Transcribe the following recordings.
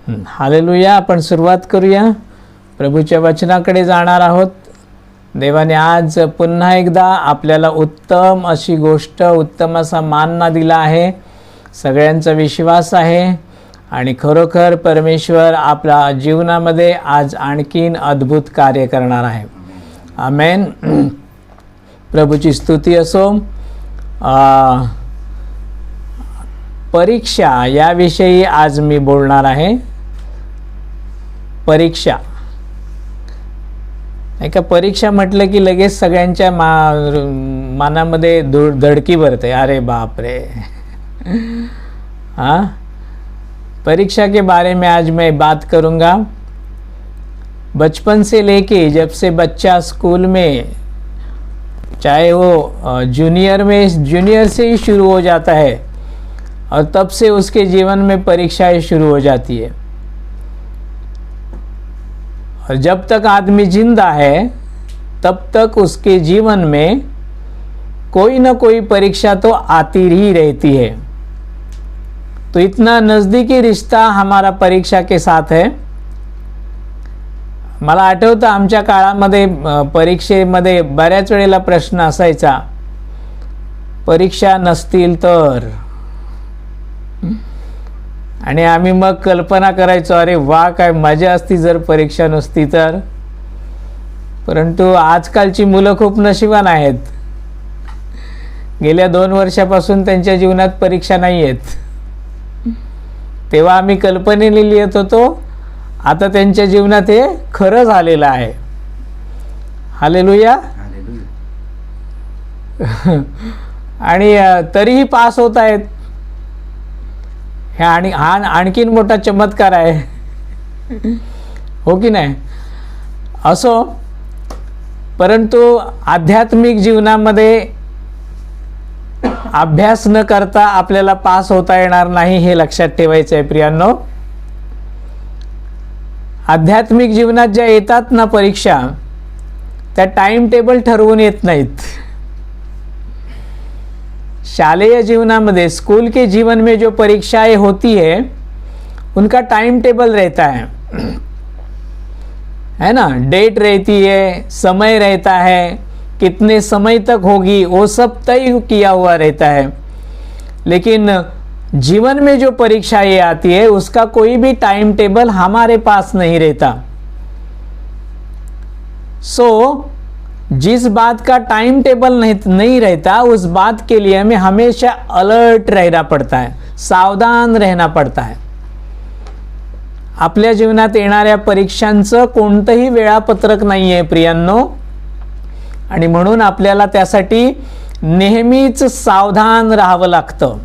Hallelujah. आपण सुरुवात करूया. प्रभूच्या वचनाकडे जाणार आहोत. देवाने आज पुन्हा एकदा आपल्याला उत्तम अशी गोष्ट, उत्तम असा मानना दिला आहे. सगळ्यांचा विश्वास आहे आणि खरोखर परमेश्वर आपल्या जीवनामध्ये आज आणखीन अद्भुत कार्य करणार आहे. आमेन. प्रभूची स्तुती असो. परीक्षा याविषयी आज मी बोलणार आहे. परीक्षा नाही का, परीक्षा म्हटलं की लगेच सगळ्यांच्या मनामध्ये धडकी भरते. अरे बाप रे. हाँ, परीक्षा के बारे में आज मैं बात करूँगा. बचपन से लेके जब से बच्चा स्कूल में, चाहे वो जूनियर से ही शुरू हो जाता है और तब से उसके जीवन में परीक्षाएं शुरू हो जाती है. और जब तक आदमी जिंदा है तब तक उसके जीवन में कोई ना कोई परीक्षा तो आती ही रहती है. तो इतना नज़दीकी रिश्ता हमारा परीक्षा के साथ है. मला आठवतं आमच्या काळामध्ये परीक्षेमध्ये बऱ्याच वेळेला प्रश्न असायचा, परीक्षा नसतील तर. आणि आम्ही मग कल्पना करायचो, अरे वा काय मजा असती जर परीक्षा नसती तर. परंतु आजकालची मुलं खूप नशिबान आहेत. गेल्या 2 वर्षापासून त्यांच्या जीवनात परीक्षा नाही आहेत. तेव्हा आम्ही कल्पनेने लिहित होतो, आता त्यांच्या जीवनात हे खरं झालेलं आहे. हालेलुया. आणि तरीही पास होत आहेत. हा आणखीन मोठा चमत्कार आहे. हो की नाही. असो, परंतु आध्यात्मिक जीवनामध्ये अभ्यास न करता आपल्याला पास होता येणार नाही, हे लक्षात ठेवायचं आहे प्रियांनो. आध्यात्मिक जीवनात ज्या येतात ना परीक्षा, त्या टाइम टेबल ठरवून येत नाहीत. शालेय जीवनामध्ये, स्कूल के जीवन में जो परीक्षाएं होती है उनका टाइम टेबल रहता है ना. डेट रहती है, समय रहता है, कितने समय तक होगी वो सब तय किया हुआ रहता है. लेकिन जीवन में जो परीक्षाएं आती है उसका कोई भी टाइम टेबल हमारे पास नहीं रहता. सो जिस बात का टाइम टेबल नहीं रहता, उस बात के लिए हमें हमेशा अलर्ट रहना पड़ता है, सावधान रहना पड़ता है. आपल्या जीवनात येणाऱ्या परीक्षांचं कोणतंही वेळापत्रक नाही आहे प्रियांनो. आणि म्हणून आपल्याला त्यासाठी नेहमीच सावधान राहावं लागतं.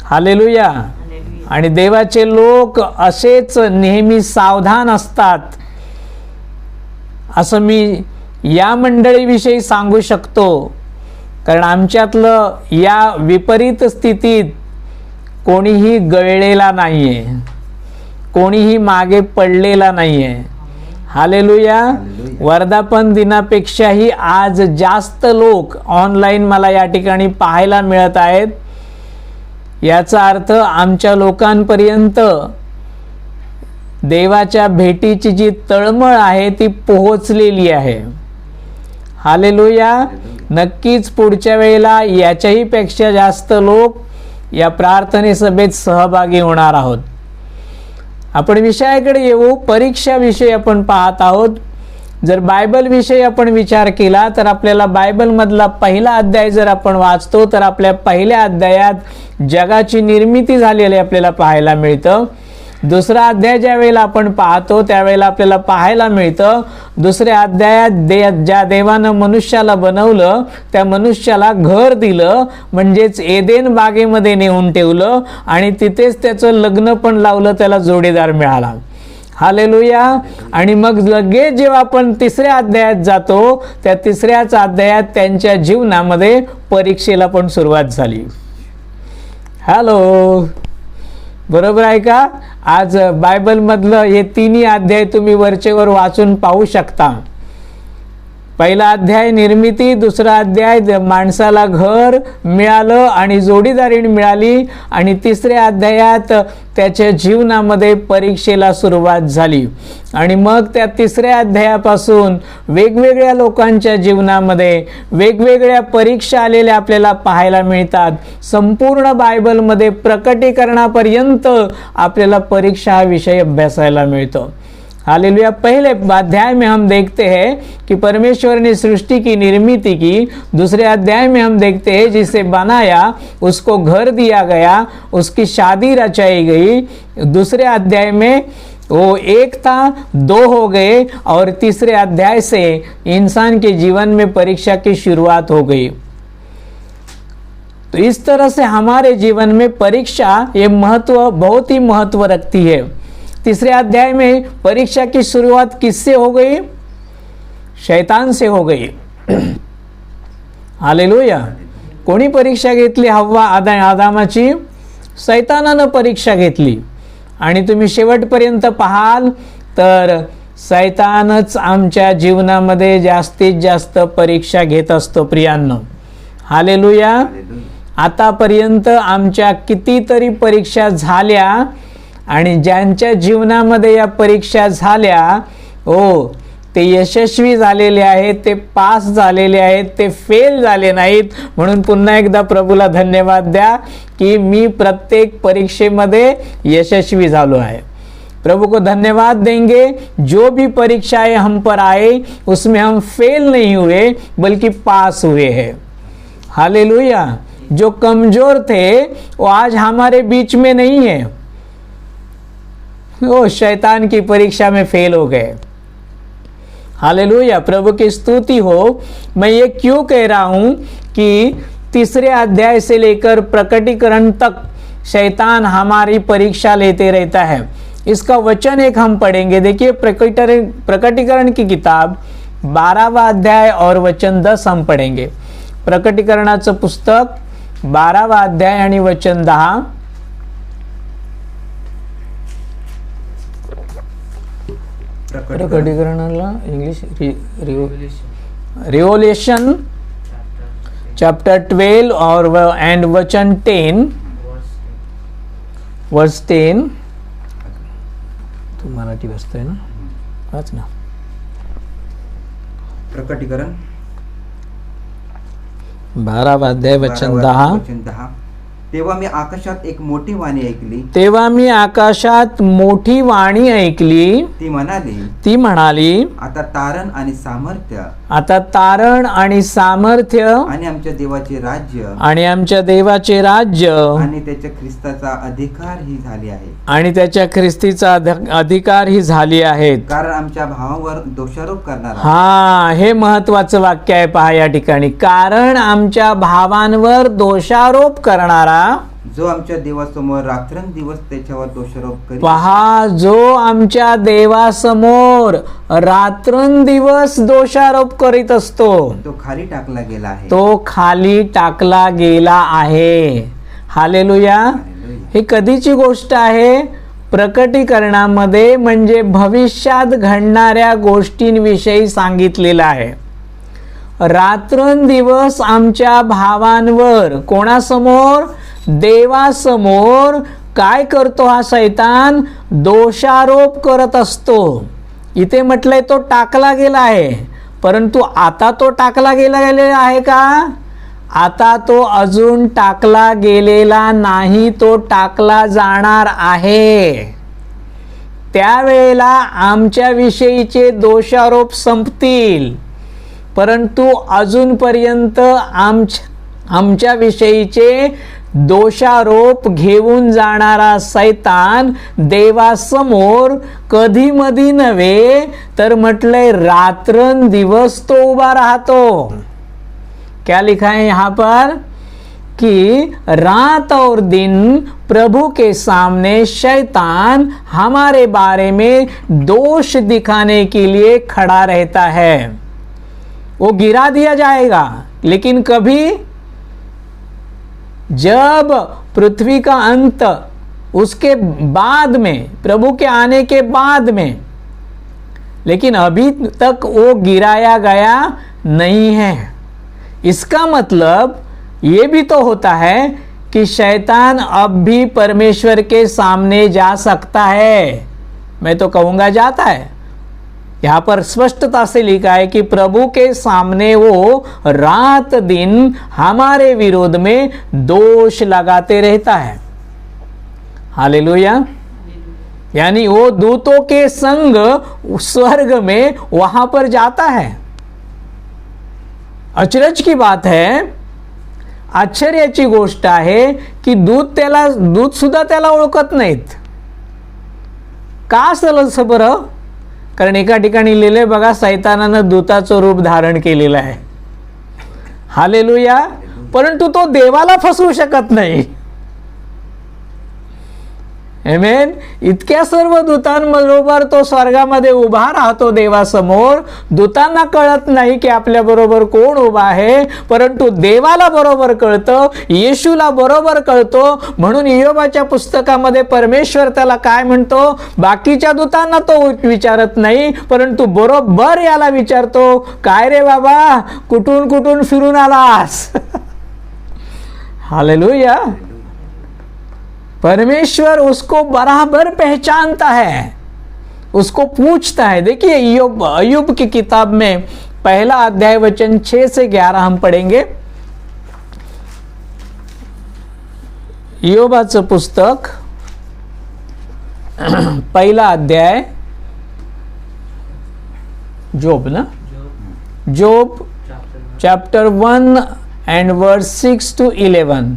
हालेलुया. आणि देवाचे लोक असेच नेहमी सावधान असतात असं मी या मंडळीविषयी सांगू शकतो. कारण आमच्यातलं या विपरीत स्थितीत कोणीही गळलेला नाहीये, कोणीही मागे पडलेला नाहीये. हालेलुया. वर्धापन दिनापेक्षाही आज जास्त लोक ऑनलाईन मला या ठिकाणी पाहायला मिळत आहेत. याचा अर्थ आमच्या लोकांपर्यंत देवाच्या भेटीची जी तळमळ आहे ती पोहोचलेली आहे. हालेलुया. नक्कीच पुढच्या वेळेला याच्याही पेक्षा जास्त लोक या प्रार्थने सभेत सहभागी होणार आहोत. आपण विषयाकडे येऊ. परीक्षा विषयी आपण पाहत आहोत. जर बायबल विषयी आपण विचार केला तर आपल्याला बायबल मधला पहिला अध्याय जर आपण वाचतो तर आपल्या पहिल्या अध्यायात जगाची निर्मिती झालेली आपल्याला पाहायला मिळतं. दुसरा अध्याय ज्या वेळेला आपण पाहतो त्यावेळेला आपल्याला पाहायला मिळतं, दुसऱ्या अध्यायात ज्या देवानं मनुष्याला बनवलं त्या मनुष्याला घर दिलं, म्हणजेच एदेन बागेमध्ये नेऊन ठेवलं आणि तिथेच त्याचं लग्न पण लावलं, त्याला जोडीदार मिळाला. हालेलुया. आणि मग लगेच जेव्हा आपण तिसऱ्या अध्यायात जातो त्या तिसऱ्याच अध्यायात त्यांच्या जीवनामध्ये परीक्षेला पण सुरुवात झाली. हॅलो, बरोबर आहे का. आज बायबल मधलं हे 3 अध्याय तुम्ही वरचेवर वाचून पाहू शकता. पहिला अध्याय निर्मिती, दुसरा अध्याय माणसाला घर मिळालं आणि जोडीदारी मिळाली, आणि तिसऱ्या अध्यायात त्याच्या जीवनामध्ये परीक्षेला सुरुवात झाली. आणि मग त्या तिसऱ्या अध्यायापासून वेगवेगळ्या लोकांच्या जीवनामध्ये वेगवेगळ्या परीक्षा आलेल्या आपल्याला पाहायला मिळतात. संपूर्ण बायबलमध्ये प्रकटीकरणापर्यंत आपल्याला परीक्षा हा विषय अभ्यासायला मिळतो. हालेलुया. पहले अध्याय में हम देखते हैं कि परमेश्वर ने सृष्टि की निर्मिति की. दूसरे अध्याय में हम देखते हैं जिसे बनाया उसको घर दिया गया, उसकी शादी रचाई गई. दूसरे अध्याय में वो एक था, दो हो गए, और तीसरे अध्याय से इंसान के जीवन में परीक्षा की शुरुआत हो गई. तो इस तरह से हमारे जीवन में परीक्षा ये महत्व, बहुत ही महत्व रखती है. तीसरे अध्याय में परीक्षा की शुरुआत किससे हो गई? शैतान से हो गई. हालेलुया. कोणी परीक्षा घेतली? हव्वा आदामाची. सैतानानं परीक्षा घेतली. आणि तुम्ही शेवटपर्यंत पाहाल तर सैतानच आमच्या जीवनामध्ये जास्तीत जास्त परीक्षा घेत असतो प्रियांनो. हालेलुया. आतापर्यंत आमच्या कितीतरी परीक्षा झाल्या, आणि ज्यांच्या जीवनामध्ये या परीक्षा झाल्या, हो, ते यशस्वी झालेले आहेत, ते पास झालेले आहेत, ते फेल झाले नाहीत. म्हणून पुन्हा एकदा प्रभूला धन्यवाद द्या की मी प्रत्येक परीक्षेमध्ये यशस्वी झालो आहे. प्रभु को धन्यवाद देंगे. जो भी परीक्षाएं हम पर आए उसमें हम फेल नहीं हुए बल्कि पास हुए हैं. हालेलुया. जो कमजोर थे वो आज हमारे बीच में नहीं है, वो शैतान की परीक्षा में फेल हो गए. हालेलुया. प्रभु की स्तुति हो. मैं ये क्यों कह रहा हूं कि तीसरे अध्याय से लेकर प्रकटीकरण तक शैतान हमारी परीक्षा लेते रहता है. इसका वचन एक हम पढ़ेंगे. देखिए, प्रकटीकरण की किताब 12वां अध्याय और वचन 10 हम पढ़ेंगे. प्रकटीकरणाचं पुस्तक 12वां अध्याय आणि वचन 10. प्रकटीकरणाला इंग्लिश रिव्होल्यूशन चैप्टर 12 और एंड वचन 10 वर्स 10. तू मराठी वाचतोय ना? वाच ना. प्रकटीकरण 12वां अध्याय वचन 10. तेव्हा मी आकाशात एक मोठी वाणी ऐकली. तेव्हा मी आकाशात मोठी वाणी ऐकली. ती म्हणाली, आता तारण आणि सामर्थ्य आणि आमच्या देवाचे राज्य आणि त्याच्या ख्रिस्ताचा अधिकार ही झाली आहे. अधिकार ही झाली आहेत. कारण आमच्या भावावर दोषारोप करणारा. हा, हे महत्वाचं वाक्य आहे. पहा या ठिकाणी, कारण आमच्या भावांवर दोषारोप करणारा, जो आमच्या देवासमोर रात्रंदिवस त्याच्यावर दोषारोप करीत. पहा, जो आमच्या देवासमोर रात्रंदिवस दोषारोप करीत असतो, तो खाली टाकला गेला आहे. हालेलुया. ही कधीची गोष्ट आहे? प्रकटीकरणामध्ये, म्हणजे भविष्यात घडणाऱ्या गोष्टींविषयी सांगितलेलं आहे. रात्रंदिवस आमच्या भावांवर, कोणासमोर? देवासमोर काय करतो हा सैतान? दोषारोप करत असतो. इथे म्हटलंय तो टाकला गेला आहे, परंतु आता तो टाकला गेलेला आहे का? आता तो अजून टाकला गेलेला नाही, तो टाकला जाणार आहे. त्यावेळेला आमच्या विषयीचे दोषारोप संपतील, परंतु अजूनपर्यंत आमच्या विषयीचे दोषारोप घेऊन जाणारा सैतान देवासमोर कधी मधी नव्हे तर म्हटलंय रात्रंदिवस तो उभा राहतो. क्या लिखा है यहाँ पर कि रात और दिन प्रभु के सामने शैतान हमारे बारे में दोष दिखाने के लिए खड़ा रहता है. वो गिरा दिया जाएगा, लेकिन कभी? जब पृथ्वी का अंत, उसके बाद में, प्रभु के आने के बाद में. लेकिन अभी तक वो गिराया गया नहीं है। इसका मतलब ये भी तो होता है कि शैतान अब भी परमेश्वर के सामने जा सकता है। मैं तो कहूँगा जाता है। यहाँ पर स्पष्टता से लिखा है कि प्रभु के सामने वो रात दिन हमारे विरोध में दोष लगाते रहता है। हालेलुया। यानी वो दूतों के संग स्वर्ग में वहां पर जाता है। अचरज की बात है, आश्चर्याची गोष्ट आहे की दूत सुद्धा त्याला ओळखत नाहीत। का असेल बरं? कारण एका ठिकाणी लिहिले बघा, सैतानानं दूताचं रूप धारण केलेलं आहे। हालेलुया। परंतु तो देवाला फसवू शकत नाही। आमेन। इतक्या सर्व दूतांबरोबर तो स्वर्गामध्ये उभा राहतो देवासमोर। दूतांना कळत नाही की आपल्या बरोबर कोण उभा आहे, परंतु देवाला बरोबर कळतं, येशूला बरोबर कळतो। म्हणून इयोबाच्या पुस्तकामध्ये परमेश्वर त्याला काय म्हणतो, बाकीच्या दूतांना तो विचारत नाही, परंतु बरोबर याला विचारतो, काय रे बाबा, कुठून कुठून फिरून आलास? हालेलुया। परमेश्वर उसको बराबर पहचानता है, उसको पूछता है। देखिए अय्यूब की किताब में पहला अध्याय वचन 6 से 11 हम पढ़ेंगे। इयोबाचं पुस्तक पहिला अध्याय, जोब ना, जोब चैप्टर 1 and verse 6 to 11।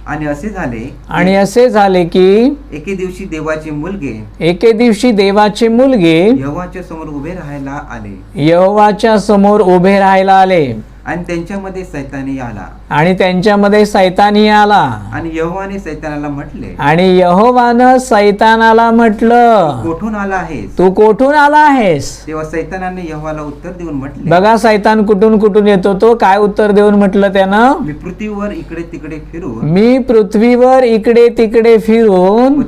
आणि असे झाले की एके दिवशी देवाचे मुलगे यहोवाच्या समोर उभे राहायला आले आणि त्यांच्यामध्ये सैतानी आला आणि यहोवाने सैतानाला म्हटलं तू कोठून आला आहेस? तेव्हा सैतानाने यहोवाला उत्तर देऊन म्हटले, बघा सैतान कुठून कुठून येतो, तो काय उत्तर देऊन म्हटलं त्यानं, मी पृथ्वीवर इकडे तिकडे फिरून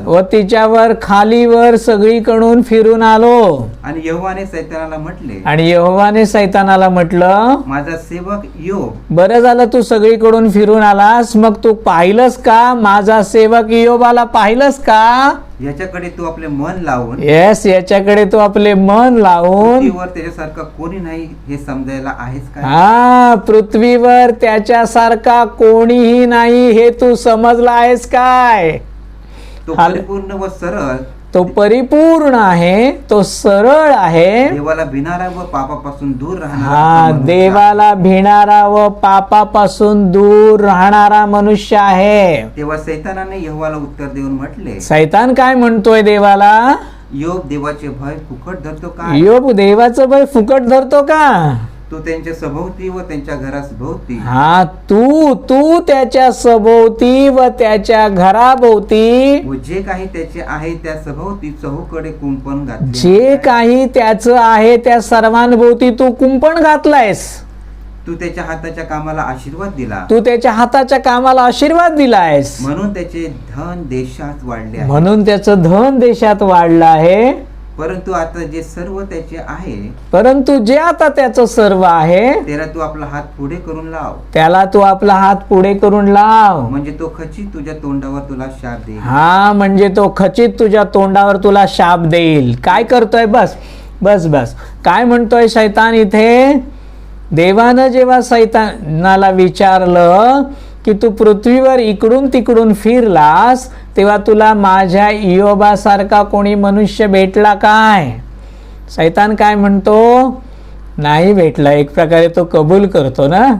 व तिच्यावर खालीवर सगळीकडून फिरून आलो। आणि यहोवाने सैतानाला म्हटलं, माझा सेवक योब, बरं झालं तू सगळीकडून फिरून आलास, मग तू पाहिलंस का माझा सेवक योबाला? पाहिलंस का? याच्याकडे तू आपले मन लावून याच्याकडे तू आपले मन लावून पृथ्वीवर त्याच्यासारखा कोणी नाही हे समजायला आहेस का? हा, पृथ्वीवर त्याच्यासारखा कोणीही नाही हे तू समजला आहेस काय? तो परिपूर्ण व सरळ, तो परिपूर्ण आहे, तो सरळ आहे, देवाला भिणारा व पापापासून दूर राहणारा मनुष्य आहे। तेव्हा सैतानाने यहोवाला उत्तर देऊन म्हटले, सैतान काय म्हणतोय देवाला, योब देवाचे भय फुकट धरतो का? योब देवाचं भय फुकट धरतो का? तू त्यांच्या सभोवती व त्यांच्या घरासभोवती, हा, तू त्याच्या सभोवती व त्याच्या घराभोवती व जे काही त्याचे आहे त्या सभोवती चहूकडे कुंपण घातले, जे काही त्याचं आहे त्या सर्वांभोवती तू कुंपण घातलायस। तू त्याच्या हाताच्या कामाला आशीर्वाद दिलायस, म्हणून त्याचे धन देशात वाढले आहे, म्हणून त्याचं धन देशात वाढलं आहे। परंतु आता जे सर्व त्याचे आहे, परंतु जे आता त्याचं सर्व आहे त्याला तू आपला हात पुढे करून लाव, त्याला तू आपला हात पुढे करून लाव, म्हणजे तो खचित तुझ्या तोंडावर तुला शाप देईल। हा, म्हणजे तो खचित तुझ्या तोंडावर तुला शाप देईल। काय करतोय? बस काय म्हणतोय शैतान इथे? देवानं जेव्हा सैतानाला विचारलं की तू पृथ्वीवर इकडून तिकडून फिरलास, तेव्हा तुला माझ्या इयोबासारखा कोणी मनुष्य भेटला काय? सैतान काय म्हणतो? नाही भेटला। एक प्रकारे तो कबूल करतो ना,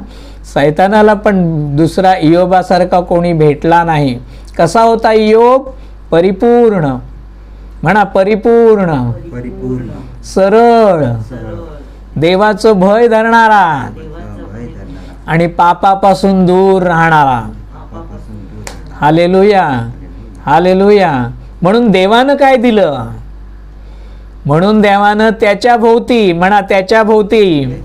सैतानाला पण दुसरा इयोबासारखा कोणी भेटला नाही। कसा होता इयोब? परिपूर्ण, म्हणा परिपूर्ण, सरळ, देवाचं भय धरणारा आणि पापापासून दूर राहणारा। Hallelujah, hallelujah. म्हणून देवानं काय दिलं? म्हणून देवानं त्याच्या भोवती, म्हणा त्याच्या भोवती,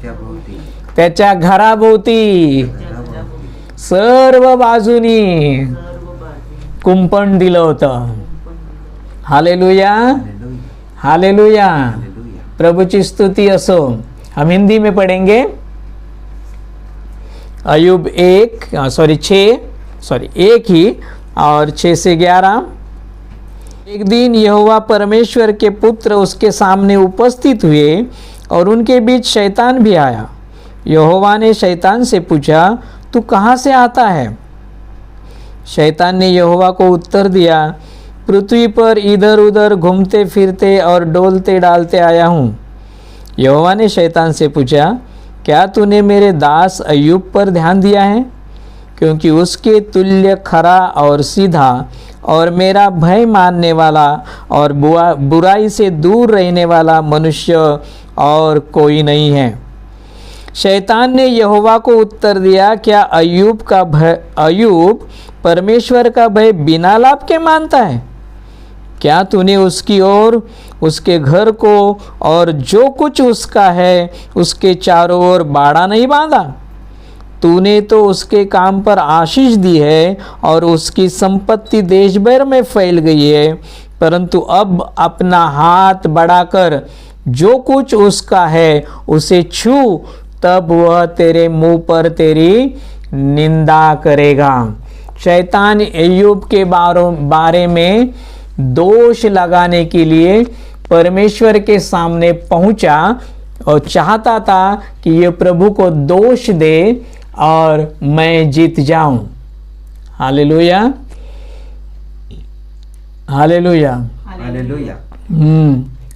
त्याच्या घराभोवती सर्व बाजूनी कुंपण दिलं होतं. Hallelujah, hallelujah. प्रभु की स्तुति असो. हम हिंदी में पढ़ेंगे. अय्यूब 1 ही और 6 से 11. एक दिन यहोवा परमेश्वर के पुत्र उसके सामने उपस्थित हुए और उनके बीच शैतान भी आया. यहोवा ने शैतान से पूछा, तू कहाँ से आता है? शैतान ने यहोवा को उत्तर दिया, पृथ्वी पर इधर उधर घूमते फिरते और डोलते डालते आया हूँ. यहोवा ने शैतान से पूछा, क्या तूने मेरे दास अय्यूब पर ध्यान दिया है? क्योंकि उसके तुल्य खरा और सीधा और मेरा भय मानने वाला और बुराई से दूर रहने वाला मनुष्य और कोई नहीं है. शैतान ने यहोवा को उत्तर दिया, क्या अय्यूब परमेश्वर का भय बिना लाभ के मानता है? क्या तूने उसकी ओर, उसके घर को और जो कुछ उसका है उसके चारों ओर बाड़ा नहीं बांधा? तूने तो उसके काम पर आशीष दी है और उसकी संपत्ति देश भर में फैल गई है, परंतु अब अपना हाथ बढ़ाकर जो कुछ उसका है उसे छू, तब वह तेरे मुंह पर तेरी निंदा करेगा. शैतान अय्यूब के बारे में दोष लगाने के लिए परमेश्वर के सामने पहुंचा और चाहता था कि ये प्रभु को दोष दे और मैं जीत जाऊं. Hallelujah, hallelujah, hallelujah.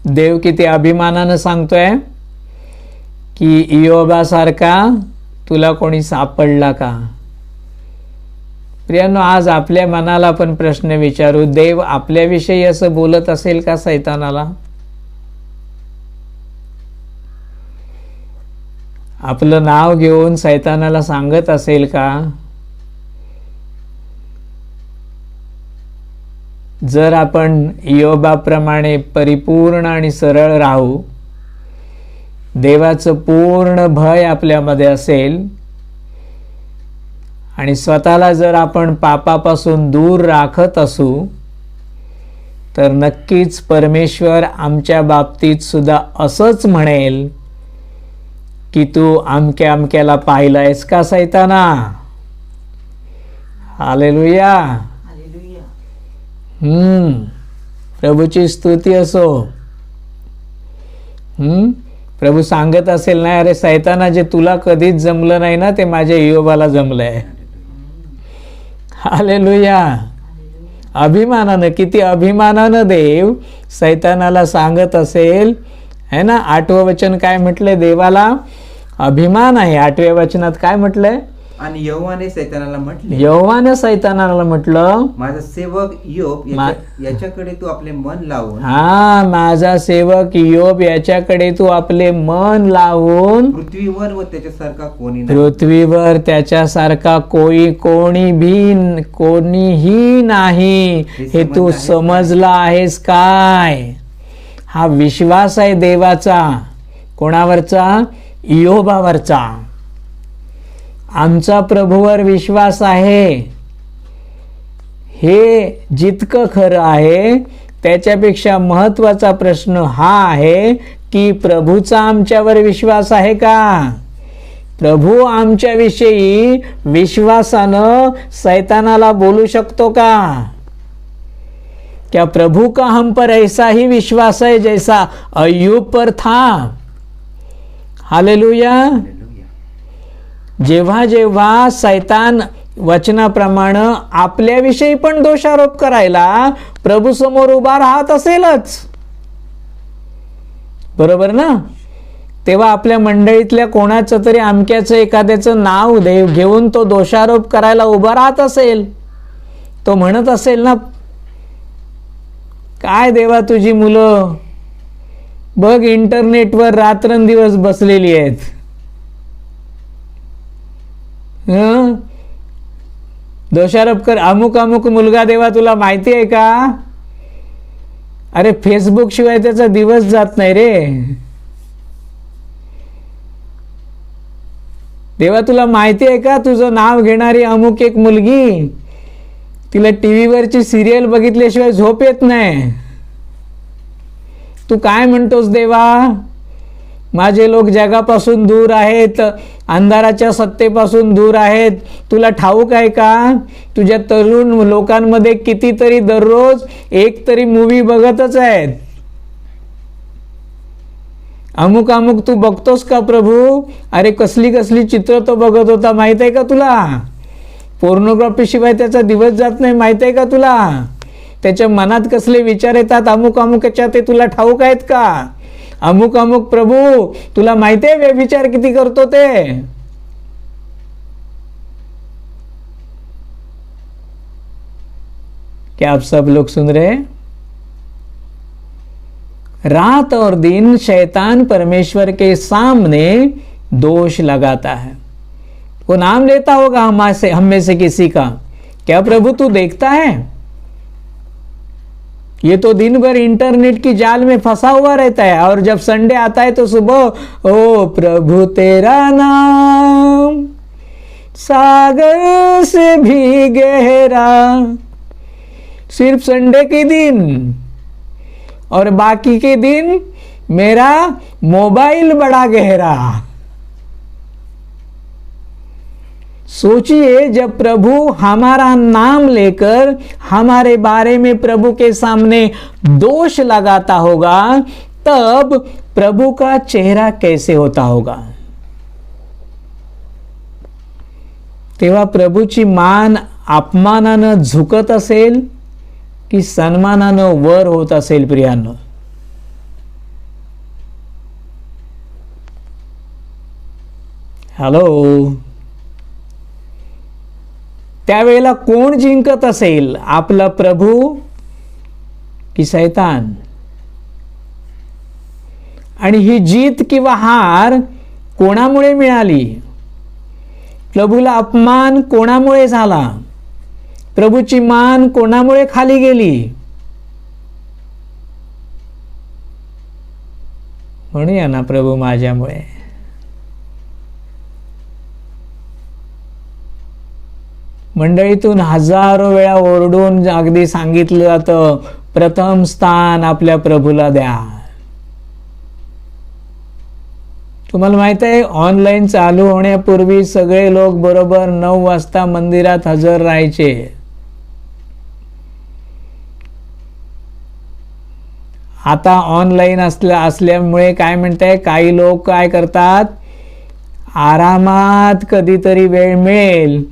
देव किती अभिमानानं सांगतोय की इयोबासारखा तुला कोणी सापडला का? प्रियांनो, आज आपल्या मनाला आपण प्रश्न विचारू, देव आपल्याविषयी असं बोलत असेल का सैतानाला? आपलं नाव घेऊन सैतानाला सांगत असेल का? जर आपण इयोबाप्रमाणे परिपूर्ण आणि सरळ राहू, देवाचं पूर्ण भय आपल्यामध्ये असेल आणि स्वतःला जर आपण पापापासून दूर राखत असू, तर नक्कीच परमेश्वर आमच्या बाबतीत सुद्धा असंच म्हणेल की तू अमक्या अमक्याला पाहिलायस का सैताना? हालेलुया, प्रभूची स्तुती असो. प्रभू सांगत असेल ना, अरे सैताना, जे तुला कधीच जमलं नाही ना ते माझ्या इयोबाला जमलंय. हालेलुया. अभिमानानं, किती अभिमानानं देव सैतानाला सांगत असेल, है ना. 8वं वचन काय म्हटलंय देवाला? अभिमान आहे. 8व्या वचनात काय म्हटलंय? आणि यहोवाने सैतानाला म्हटले, यहोवाने सैतानाला म्हटलं, माझा सेवक इयोब याच्याकडे तू आपले मन लावून, माझा सेवक इयोब याच्याकडे तू आपले मन लावून, पृथ्वीवर व त्याच्यासारखा कोणी नाही, पृथ्वीवर त्याच्यासारखा कोणीही नाही हे तू समजला आहेस काय? हा विश्वास आहे देवाचा. कोणावरचा? इयोबावरचा. आमचा प्रभूवर विश्वास आहे. हे जितकं खरं आहे त्याच्यापेक्षा महत्वाचा प्रश्न हा आहे की प्रभूचा आमच्यावर विश्वास आहे का? प्रभू आमच्याविषयी विश्वासानं सैतानाला बोलू शकतो का? क्या प्रभु का हम पर ऐसा ही विश्वास है जैसा अय्यूब पर था? हालेलुया. जेव्हा जेव्हा सैतान वचनाप्रमाणे आपल्याविषयी पण दोषारोप करायला प्रभू समोर उभा राहत असेलच, बरोबर ना, तेव्हा आपल्या मंडळीतल्या कोणाचं तरी अमक्याचं एखाद्याचं नाव घेऊन तो दोषारोप करायला उभा राहत असेल. तो म्हणत असेल ना, काय देवा तुझी मुलं बघ इंटरनेटवर रात्रंदिवस बसलेली आहेत, दोषारोप कर. अमुक अमुक मुलगा देवा तुला माहिती आहे का? अरे फेसबुक शिवाय त्याचा दिवस जात नाही रे. देवा तुला माहिती आहे का, तुझं नाव घेणारी अमुक एक मुलगी, तिला टीव्हीवरची सिरियल बघितल्याशिवाय झोप येत नाही. तू काय म्हणतोस देवा? माझे लोक जगापासून दूर आहेत, अंधाराच्या सत्तेपासून दूर आहेत. तुला ठाऊक आहे का, तुझ्या तरुण लोकांमध्ये कितीतरी दररोज एक तरी मूवी बघतच आहेत. अमुक अमुक तू बघतोस का प्रभू? अरे कसली कसली चित्र तो बघत होता माहित आहे का तुला? पोर्नोग्राफी शिवाय त्याचा दिवस जात नाही माहित आहे का तुला? त्याच्या मनात कसले विचार येतात अमुक अमुकच्या, ते तुला ठाऊक आहेत का? अमुक अमुक प्रभू तुला माहिती आहे व्यभिचार किती करतो ते? क्या आप सब लोग सुन रहे? रात और दिन शैतान परमेश्वर के सामने दोष लगाता है. वो नाम लेता होगा हम में से किसी का, क्या प्रभु तू देखता है? ये तो दिन भर इंटरनेट की जाल में फंसा हुआ रहता है, और जब संडे आता है तो सुबह ओ प्रभु तेरा नाम सागर से भी गहरा. सिर्फ संडे के दिन, और बाकी के दिन मेरा मोबाइल बड़ा गहरा. सोचिए, जब प्रभु हमारा नाम लेकर हमारे बारे में प्रभु के सामने दोष लगाता होगा, तब प्रभु का चेहरा कैसे होता होगा? तेव्हा प्रभूची मान अपमानानं झुकत असेल की सन्मानानं वर होत असेल? प्रियांनो, हॅलो, त्यावेळेला कोण जिंकत असेल, आपला प्रभू की शैतान? आणि ही जीत किंवा हार कोणामुळे मिळाली? प्रभूला अपमान कोणामुळे झाला? प्रभूची मान कोणामुळे खाली गेली? म्हणूया ना, प्रभू माझ्यामुळे. मंडळीतून हजारो वेळा ओरडून अगदी सांगितलं जातं, प्रथम स्थान आपल्या प्रभूला द्या. तुम्हाला माहित आहे, ऑनलाईन चालू होण्यापूर्वी सगळे लोक बरोबर 9 वाजता मंदिरात हजर राहायचे. आता ऑनलाईन असल्यामुळे काय म्हणताय, काही लोक काय करतात, आरामात कधीतरी वेळ मिळेल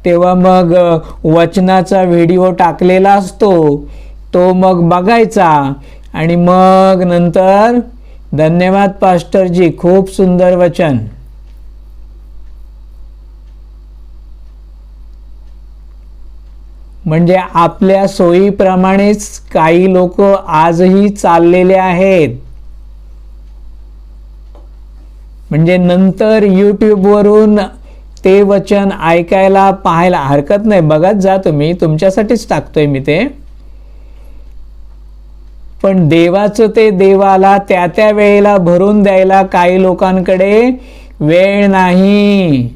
तेव्हा मग वचनाचा व्हिडिओ टाकलेला असतो तो मग बघायचा, आणि मग नंतर धन्यवाद पास्टरजी, खूप सुंदर वचन. म्हणजे आपल्या सोयीप्रमाणेच काही लोक आजही चाललेले आहेत. म्हणजे नंतर यूट्यूबवरून ते वचन ऐकायला पाहायला हरकत नाही, बघत जा तुम्ही, तुमच्यासाठीच टाकतोय मी ते. पण देवाचं ते देवाला त्या त्या वेळेला भरून द्यायला काही लोकांकडे वेळ नाही.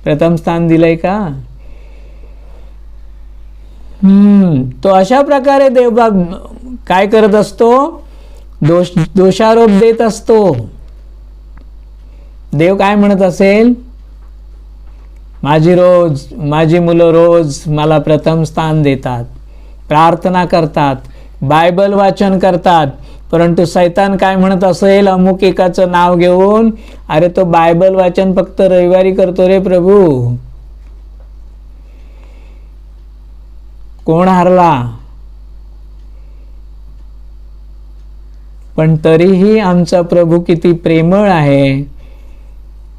प्रथम स्थान दिलंय का? तो अशा प्रकारे देव काय करत असतो, दोषारोप देत असतो. देव काय म्हणत असेल, माझी मुलं रोज मला प्रथम स्थान देतात, प्रार्थना करतात, बायबल वाचन करतात, परंतु शैतान काय म्हणत असेल, अमुक एकाचं नाव घेऊन, अरे तो बायबल वाचन फक्त रविवारी करतो रे प्रभू. कोण हरला? पण तरीही आमचा प्रभू किती प्रेमळ आहे,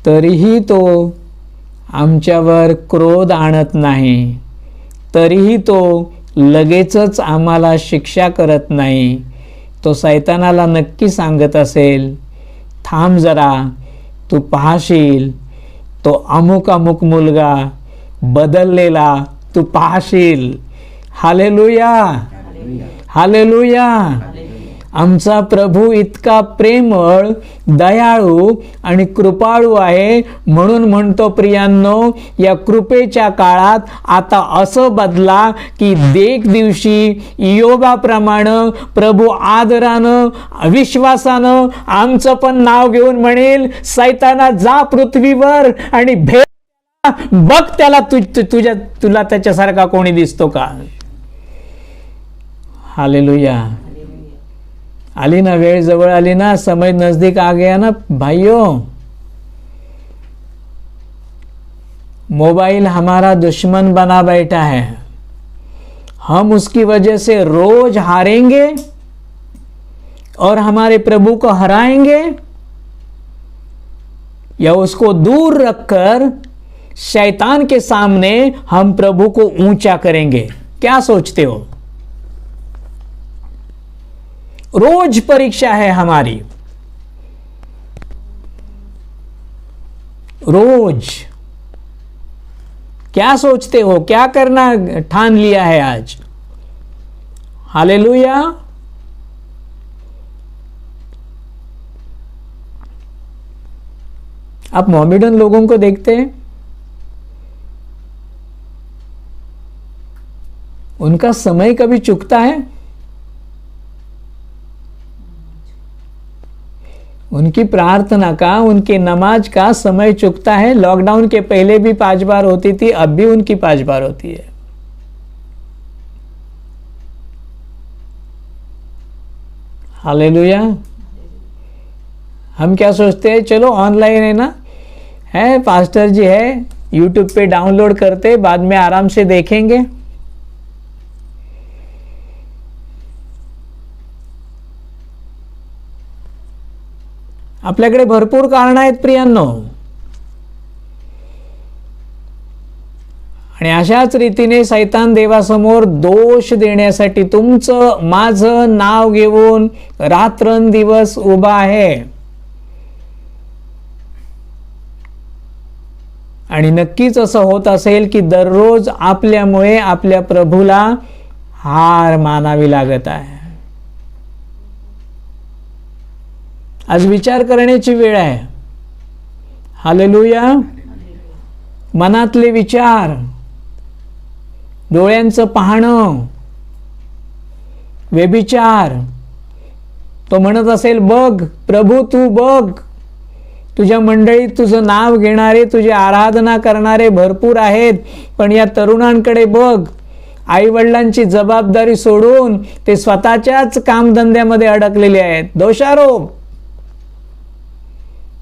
तरीही तो आमच्यावर क्रोध आणत नाही, तरीही तो लगेचच आम्हाला शिक्षा करत नाही. तो शैतानाला नक्की सांगत असेल, थांब जरा, तू पाहशील तो अमुक अमुक मुलगा बदललेला तू पाहशील. Hallelujah, hallelujah. आमचा प्रभू इतका प्रेमळ, दयाळू आणि कृपाळू आहे. म्हणून म्हणतो प्रियांनो, या कृपेच्या काळात आता असं बदला की एक दिवशी इयोबाप्रमाणे प्रभू आदरानं, विश्वासानं आमचं पण नाव घेऊन म्हणेल, सैताना जा पृथ्वीवर आणि बघ त्याला तुला त्याच्यासारखा कोणी दिसतो का. हालेलुया. आली ना वेळ, जवळ आली ना, समय नजदीक आ गया ना भाइयों. मोबाइल हमारा दुश्मन बना बैठा है. हम उसकी वजह से रोज हारेंगे और हमारे प्रभु को हराएंगे, या उसको दूर रखकर शैतान के सामने हम प्रभु को ऊंचा करेंगे. क्या सोचते हो? रोज परीक्षा है हमारी, रोज. क्या सोचते हो? क्या करना ठान लिया है आज? हालेलुया. आप मोमेडन लोगों को देखते हैं, उनका समय कभी चुकता है? उनकी प्रार्थना का, उनके नमाज का समय चुकता है. लॉकडाउन के पहले भी 5 बार होती थी, अब भी उनकी 5 बार होती है. हालेलुया. हम क्या सोचते हैं, चलो ऑनलाइन है ना, है पास्टर जी है, यूट्यूब पे डाउनलोड करते, बाद में आराम से देखेंगे. आपल्याकडे भरपूर कारण आहेत प्रियांनो. आणि अशाच रीतीने सैतान देवासमोर दोष देण्यासाठी तुमचं माझं नाव घेऊन रात्रंदिवस उभा आहे. आणि नक्कीच असं होत असेल की दररोज आपल्यामुळे आपल्या प्रभूला हार मानावी लागत आहे. आज विचार करण्याची वेळ आहे. हालेलुया. मनातले विचार, डोळ्यांचं पाहणं, व्यभिचार. तो म्हणत असेल, बघ प्रभू तू बघ, तुझ्या मंडळीत तुझं नाव घेणारे, तुझी आराधना करणारे भरपूर आहेत, पण या तरुणांकडे बघ, आई वडिलांची जबाबदारी सोडून ते स्वतःच्याच कामधंद्यामध्ये अडकलेले आहेत. दोषारोप.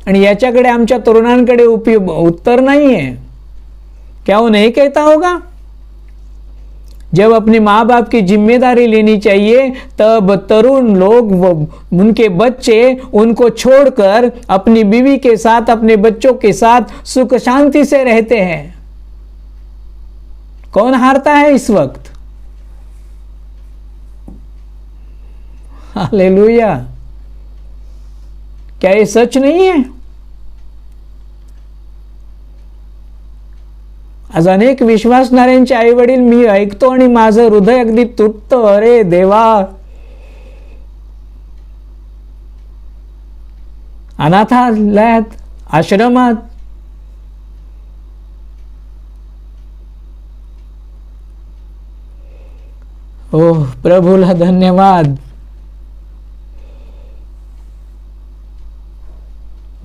आणि याच्याकडे आमच्या तरुणांकडे उत्तर नहीं है. क्या वो नहीं कहता होगा? जब अपने माँ बाप की जिम्मेदारी लेनी चाहिए तब तरुण लोग, उनके बच्चे उनको छोड़कर अपनी बीवी के साथ, अपने बच्चों के साथ सुख शांति से रहते हैं. कौन हारता है इस वक्त? हालेलुया. क्या ये सच नहीं है? आज अनेक विश्वासणाऱ्यांचे आई वडील मी ऐकतो आणि माझं हृदय अगदी तुटतं. अरे देवा, अनाथालयात, आश्रमात, ओह प्रभूला धन्यवाद.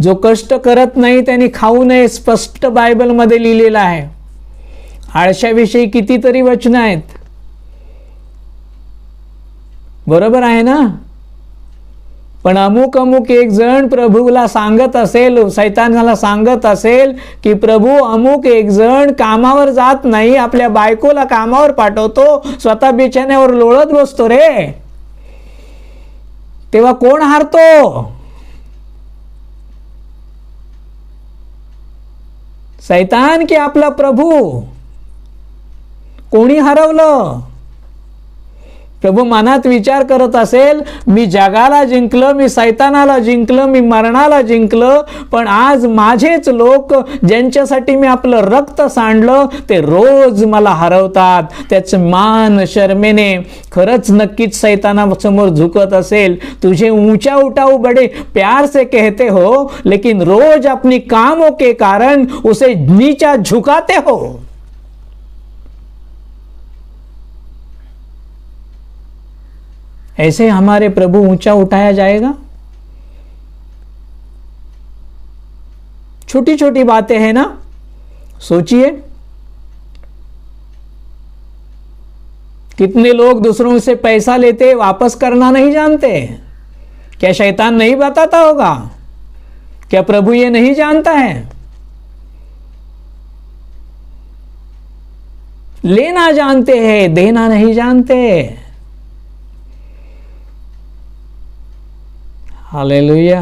जो कष्ट करत नाही त्यांनी खाऊ नये, स्पष्ट बायबल मध्ये लिहिलेलं आहे. आळशाविषयी कितीतरी वचनं आहेत. बरोबर आहे ना? पण अमुक अमुक एक जण प्रभूला सांगत असेल, सैतानाला सांगत असेल की प्रभू अमुक एक जण कामावर जात नाही, आपल्या बायकोला कामावर पाठवतो, स्वतः बिछाण्यावर लोळत बसतो रे. तेव्हा कोण हारतो? सैतान की आपला प्रभू? कोणी हरवलं? प्रभू मनात विचार करत असेल, मी जगाला जिंकलं, मी सैतानाला जिंकलं, मी मरणाला जिंकलं, पण आज माझेच लोक ज्यांच्यासाठी मी आपलं रक्त सांडलं ते रोज मला हरवतात. त्याचं मान शर्मेने खरंच नक्कीच सैतानासमोर झुकत असेल. तुझे ऊंचा उठाऊ बड़े प्यार से कहते हो, लेकिन रोज अपनी कामों के कारण उसे नीचा झुकाते हो. ऐसे हमारे प्रभु ऊंचा उठाया जाएगा? छोटी छोटी बातें हैं ना, सोचिए. कितने लोग दूसरों से पैसा लेते वापस करना नहीं जानते. क्या शैतान नहीं बताता होगा? क्या प्रभु ये नहीं जानता है? लेना जानते हैं, देना नहीं जानते. हालेलुया.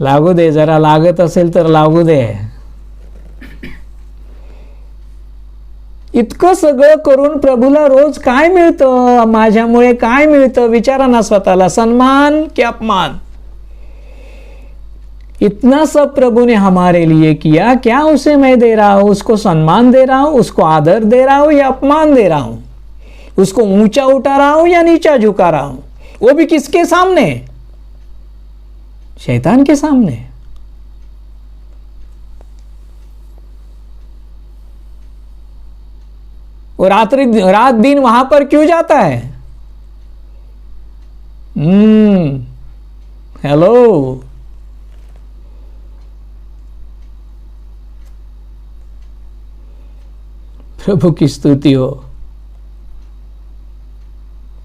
लागू दे, जरा लागत असेल तर लागू दे. इतकं सगळं करून प्रभूला रोज काय मिळतं? माझ्यामुळे काय मिळतं? विचारा ना स्वतःला. सन्मान की अपमान? इतना सब प्रभु ने हमारे लिए किया, क्या उसे मैं दे रहा हूं? उसको सम्मान दे रहा हूं, उसको आदर दे रहा हूं या अपमान दे रहा हूं? उसको ऊंचा उठा रहा हूं या नीचा झुका रहा हूं? वो भी किसके सामने? शैतान के सामने. और रात दिन वहां पर क्यों जाता है? हेलो. प्रभू की स्तुती हो.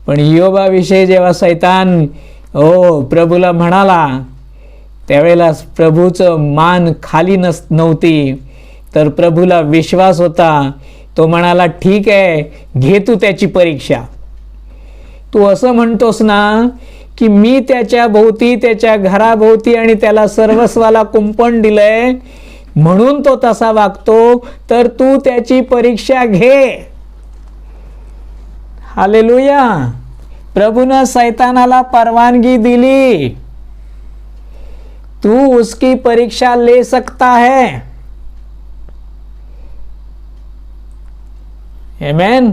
पण योबाविषयी जेव्हा सैतान प्रभूला म्हणाला, त्यावेळेला प्रभूचं मान खाली नव्हती, तर प्रभूला विश्वास होता. तो म्हणाला, ठीक आहे, घे तू त्याची परीक्षा. तू असं म्हणतोस ना की मी त्याच्या भोवती, त्याच्या घराभोवती आणि त्याला सर्वस्वाला कुंपण दिलंय म्हणून तो तसा वागतो, तर तू त्याची परीक्षा घे. हालेलुया. प्रभूने सैतानाला परवानगी दिली. तू उसकी परीक्षा ले सकता है. आमेन.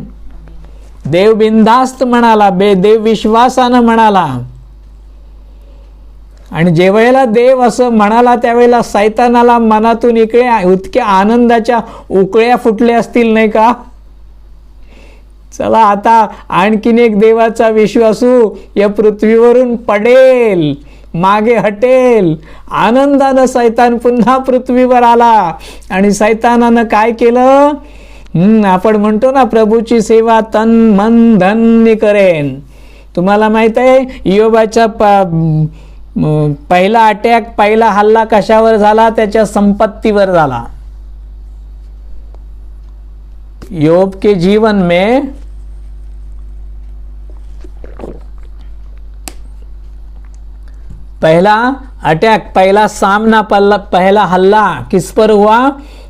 देव बिनधास्त म्हणाला, देव विश्वासानं म्हणाला. आणि जेवेळेला देव असं म्हणाला त्यावेळेला सैतानाला मनातून इतक्या आनंदाच्या उकळ्या फुटल्या असतील, नाही का? चला आता आणखीन एक देवाचा विश्वासू या पृथ्वीवरून पडेल, मागे हटेल. आनंदानं सैतान पुन्हा पृथ्वीवर आला. आणि सैतानानं काय केलं? आपण म्हणतो ना, प्रभूची सेवा तन मन धन मी करेन. तुम्हाला माहित आहे योबाचा पहिला अटॅक, पहिला हल्ला कशावर झाला? त्याच्या संपत्तीवर झाला. योब के जीवन में पहला अटैक, पहला सामना, पहला हल्ला किस पर हुआ?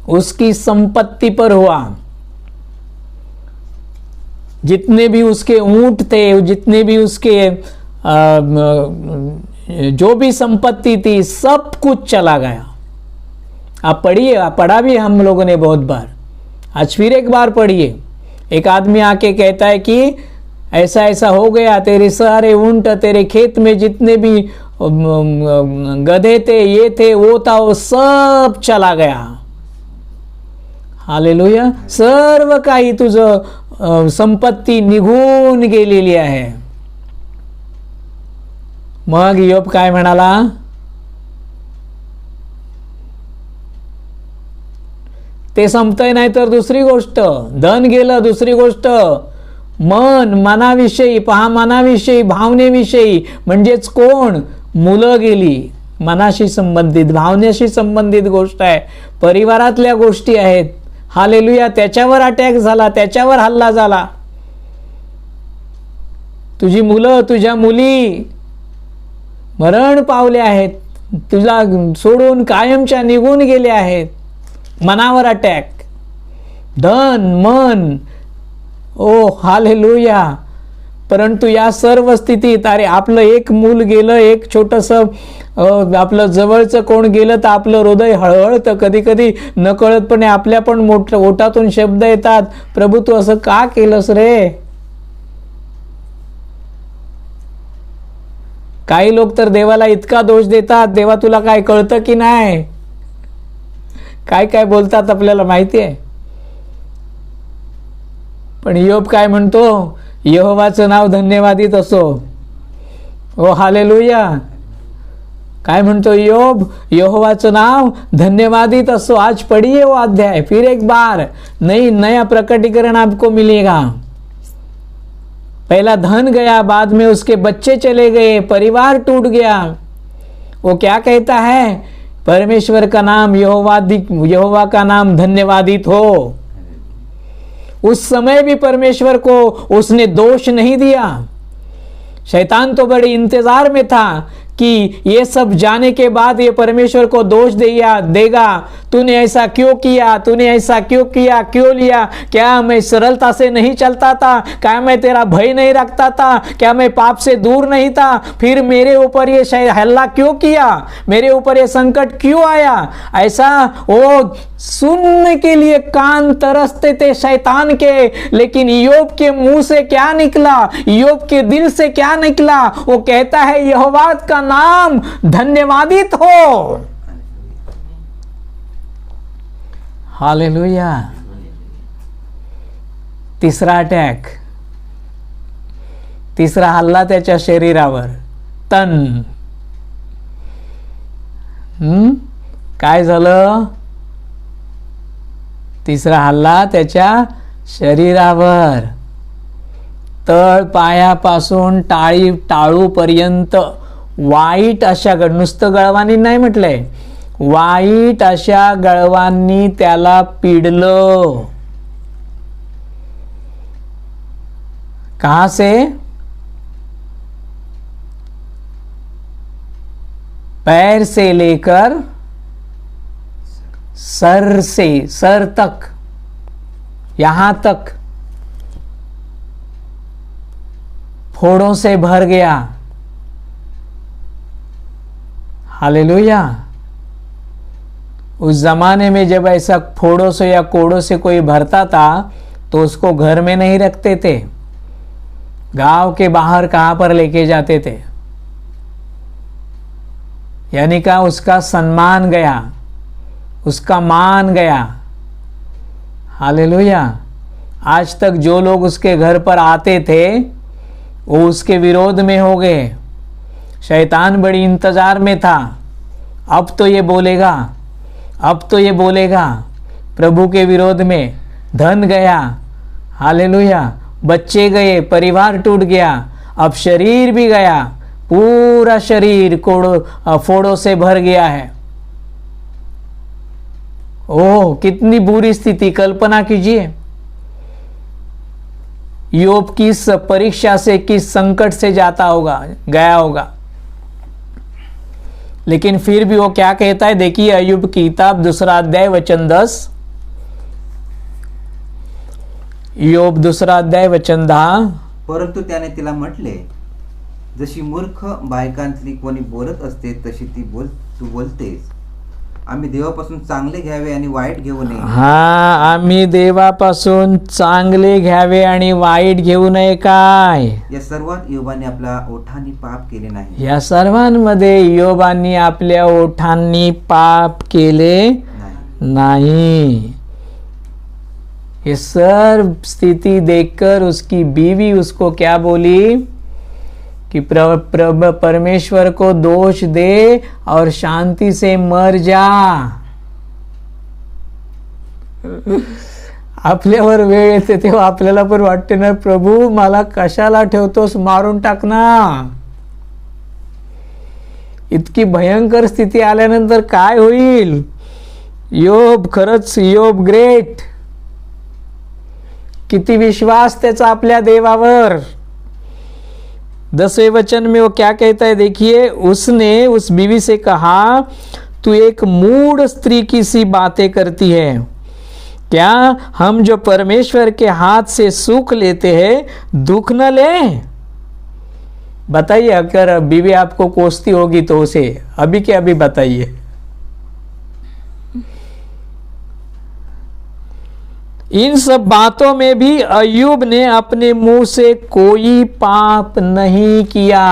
उसकी संपत्ति पर हुआ. जितने भी उसके ऊंट थे, जितने भी उसके जो भी संपत्ति थी, सब कुछ चला गया. आप पढ़िए, पढ़ा भी हम लोगों ने बहुत बार. आज फिर एक बार पढ़िए. एक आदमी आके कहता है कि ऐसा ऐसा हो गया, तेरे सारे ऊंट, तेरे खेत में जितने भी गधे थे, ये थे, वो था, वो सब चला गया. हालेलुया. सर्व काही तुझं संपत्ती निघून गेलेली आहे. मग योब काय म्हणाला? ते संपतंय नाही तर दुसरी गोष्ट, धन गेलं, दुसरी गोष्ट मन, मनाविषयी पहा, मनाविषयी, भावनेविषयी, म्हणजेच कोण? मुलं गेली. मनाशी संबंधित, भावनेशी संबंधित गोष्ट आहे, परिवारातल्या गोष्टी आहेत. हालेलुया. त्याच्यावर अटॅक झाला, त्याच्यावर हल्ला झाला. तुझी मुलं, तुझ्या मुली मरण पावले आहेत, तुला सोडून कायमच्या निघून गेले आहेत. मनावर अटॅक. धन, मन, ओ हालेलुया. परंतु या सर्व स्थितीत अरे आपलं एक मूल गेलं, एक छोटंसं आपलं जवळचं कोण गेलं तर आपलं हृदय हळहळतं. कधी कधी नकळतपणे आपल्या पण ओठातून शब्द येतात, प्रभू तू असं का केलंस रे. काही लोक तर देवाला इतका दोष देतात, देवा तुला काय कळतं की नाही, काय काय बोलतात आपल्याला माहिती आहे. पण योब काय म्हणतो, यहोवाचं नाव धन्यवादित असो. ओ हालेलुया. काय म्हणतो योब, यहोवाचं नाव धन्यवादित असो. आज पढ़िए वो अध्याय फिर एक बार, नया प्रकटीकरण आपको मिलेगा. पहला धन गया, बाद में उसके बच्चे चले गए, परिवार टूट गया. वो क्या कहता है, परमेश्वर का नाम यहोवा का नाम धन्यवादित हो. उस समय भी परमेश्वर को उसने दोष नहीं दिया. शैतान तो बड़े इंतजार में था कि ये सब जाने के बाद ये परमेश्वर को दोष देगा, तूने ऐसा क्यों किया, तूने ऐसा क्यों किया, क्यों लिया, क्या मैं सरलता से नहीं चलता था, क्या मैं तेरा भय नहीं रखता था, क्या मैं पाप से दूर नहीं था, फिर मेरे ऊपर ये हल्ला क्यों किया, मेरे ऊपर ये संकट क्यों आया. ऐसा वो सुनने के लिए कान तरसते थे शैतान के. लेकिन ईयोब के मुंह से क्या निकला, ईयोब के दिल से क्या निकला, वो कहता है यहोवा का नाम धन्यवादित हो. हालेलुया. तिसरा अटॅक, तिसरा हल्ला त्याच्या शरीरावर, तन. काय झालं, तिसरा हल्ला त्याच्या शरीरावर, तळ पायापासून टाळूपर्यंत वाईट अशा नुसतं गळवानी नाही म्हटलंय, वाईट अशा गळवांनी त्याला पिडलं. कहां से, पैर से लेकर सर तक, यहां तक फोड़ों से भर गया. हालेलुया. उस जमाने में जब ऐसा फोड़ों से या कोड़ों से कोई भरता था तो उसको घर में नहीं रखते थे, गांव के बाहर कहां पर लेके जाते थे. यानी का उसका सम्मान गया, उसका मान गया. हालेलुया. आज तक जो लोग उसके घर पर आते थे वो उसके विरोध में हो गए. शैतान बड़ी इंतजार में था, अब तो ये बोलेगा, अब तो ये बोलेगा. प्रभु के विरोध में धन गया, हालेलुया, बच्चे गए, परिवार टूट गया, अब शरीर भी गया, पूरा शरीर फोड़ों से भर गया है. ओह कितनी बुरी स्थिति, कल्पना कीजिए. योग किस परीक्षा से, किस संकट से जाता होगा, गया होगा. लेकिन फिर भी वो क्या कहता है, देखिए अय्यूब की किताब 2 अध्याय वचन 10, योग 2 अध्याय वचन 10. परंतु त्याने तिला म्हटले, जशी मूर्ख बायकांतली कोणी बोलत असते तशी तू बोलतेस. आम्ही देवापासून चांगले घ्यावे आणि वाईट घेऊ नये. हा, आम्ही देवापासून चांगले घ्यावे आणि वाईट घेऊ नये. काय, या सर्वात योबाने आपल्या ओठांनी पाप केले नाही. या सर्वांमध्ये योबाने आपल्या ओठांनी पाप केले नहीं. ये सर्व स्थिति देखकर उसकी बीवी उसको क्या बोली कि परमेश्वर को दोष दे और शांति से मर जा. आपल्यावर वेळ येते तेव्हा आपल्याला पण वाटते ना, प्रभू मला कशाला ठेवतोस, मारून टाक ना. इतकी भयंकर स्थिती आल्यानंतर काय होईल. योब, खरंच योब ग्रेट. किती विश्वास त्याचा आपल्या देवावर. 10वें वचन में वो क्या कहता है, देखिए, उसने उस बीवी से कहा, तू एक मूढ़ स्त्री की सी बातें करती है, क्या हम जो परमेश्वर के हाथ से सुख लेते हैं दुख न ले? बताइए, अगर बीवी आपको कोसती होगी तो उसे अभी के अभी बताइए। इन सब बातों में भी अय्यूब ने अपने मुंह से कोई पाप नहीं किया।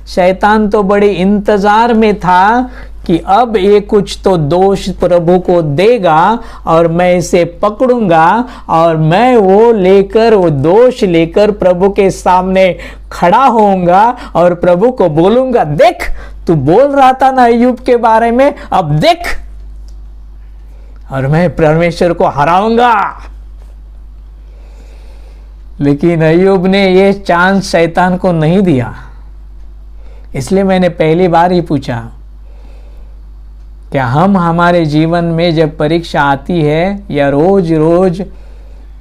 शैतान तो बड़े इंतजार में था कि अब ये कुछ तो दोष प्रभु को देगा और मैं इसे पकड़ूंगा और मैं वो दोष लेकर प्रभु के सामने खड़ा होऊंगा और प्रभु को बोलूंगा, देख तू बोल रहा था ना अय्यूब के बारे में, अब देख, और मैं परमेश्वर को हराऊंगा। लेकिन अय्यूब ने ये चांस शैतान को नहीं दिया। इसलिए मैंने पहली बार ही पूछा, क्या हम हमारे जीवन में जब परीक्षा आती है या रोज रोज,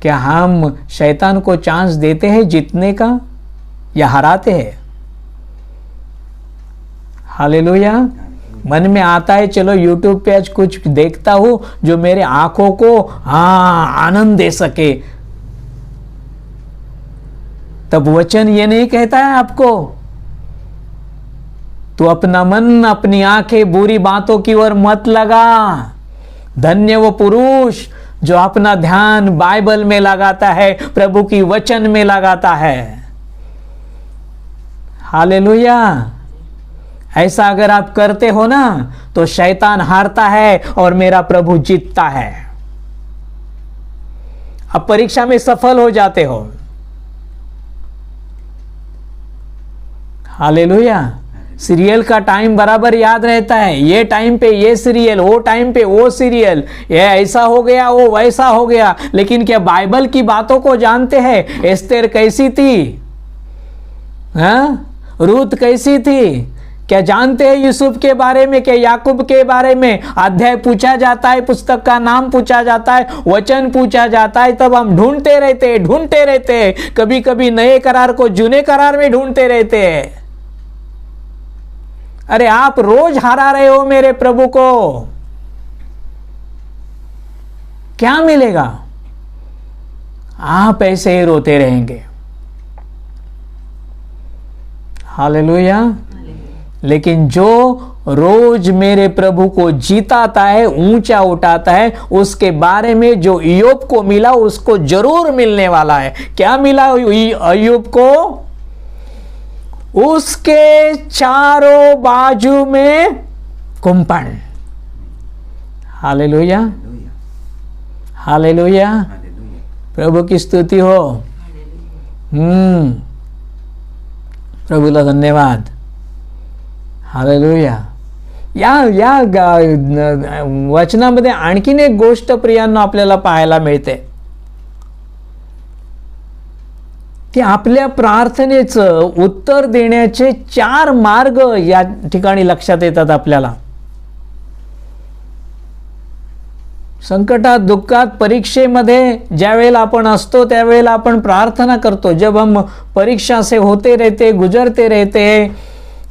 क्या हम शैतान को चांस देते हैं जीतने का या हराते हैं? हालेलुया। मन में आता है चलो यूट्यूब पे आज कुछ देखता हूं जो मेरे आंखों को आनंद दे सके, तब वचन ये नहीं कहता है आपको तो अपना मन अपनी आंखें बुरी बातों की ओर मत लगा। धन्य वो पुरुष जो अपना ध्यान बाइबल में लगाता है, प्रभु की वचन में लगाता है। हालेलुया। ऐसा अगर आप करते हो ना तो शैतान हारता है और मेरा प्रभु जीतता है। अब परीक्षा में सफल हो जाते हो। हालेलुया। सीरियल का टाइम बराबर याद रहता है, ये टाइम पे ये सीरियल, वो टाइम पे वो सीरियल, ये ऐसा हो गया वो वैसा हो गया। लेकिन क्या बाइबल की बातों को जानते हैं? एस्तेर कैसी थी? रूत कैसी थी? क्या जानते हैं यूसुफ के बारे में? क्या याकूब के बारे में? अध्याय पूछा जाता है, पुस्तक का नाम पूछा जाता है, वचन पूछा जाता है, तब हम ढूंढते रहते। कभी कभी नए करार को जूने करार में ढूंढते रहते हैं। अरे आप रोज हरा रहे हो मेरे प्रभु को, क्या मिलेगा? आप ऐसे ही रोते रहेंगे। हालेलुया। लेकिन जो रोज मेरे प्रभु को जीताता है, ऊंचा उठाता है, उसके बारे में जो अय्यूब को मिला उसको जरूर मिलने वाला है। क्या मिला अय्यूब को? उसके चारों बाजू में कुंपण। Hallelujah, hallelujah. प्रभु की स्तुति हो। प्रभूला धन्यवाद। हालेलुया। या वचनामध्ये आणखीन एक गोष्ट प्रियांनो आपल्याला पाहायला मिळते की आपल्या प्रार्थनेचं उत्तर देण्याचे 4 मार्ग या ठिकाणी लक्षात येतात आपल्याला। संकटात, दुःखात, परीक्षेमध्ये ज्यावेळेला आपण असतो त्यावेळेला आपण प्रार्थना करतो। जब हम परीक्षा से होते रहते, गुजरते रहते हैं,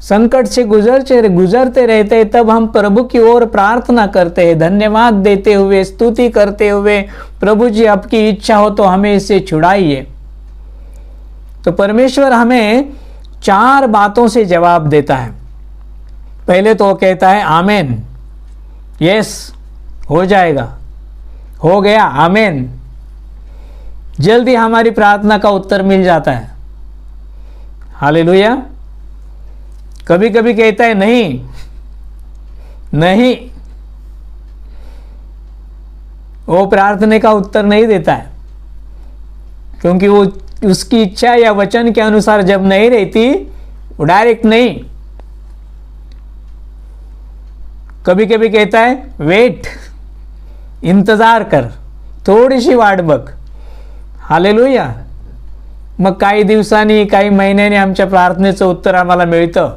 संकट से गुजरते रहते, तब हम प्रभु की ओर प्रार्थना करते हैं, धन्यवाद देते हुए, स्तुति करते हुए, प्रभु जी आपकी इच्छा हो तो हमें इससे छुड़ाइए। तो परमेश्वर हमें 4 बातों से जवाब देता है। पहले तो वो कहता है आमेन, यस, हो जाएगा, हो गया, आमेन। जल्दी हमारी प्रार्थना का उत्तर मिल जाता है। हालेलुया। कभी कभी कहता है नहीं, नहीं, वो प्रार्थना का उत्तर नहीं देता है, क्योंकि वो उसकी इच्छा या वचन के अनुसार जब नहीं रहती वो डायरेक्ट नहीं। कभी कभी कहता है वेट, इंतजार कर, थोडीशी वाट बघ। हालेलुया। मग काही दिवसांनी, काही महिन्यांनी आमच्या प्रार्थनेचं उत्तर आम्हाला मिळतं।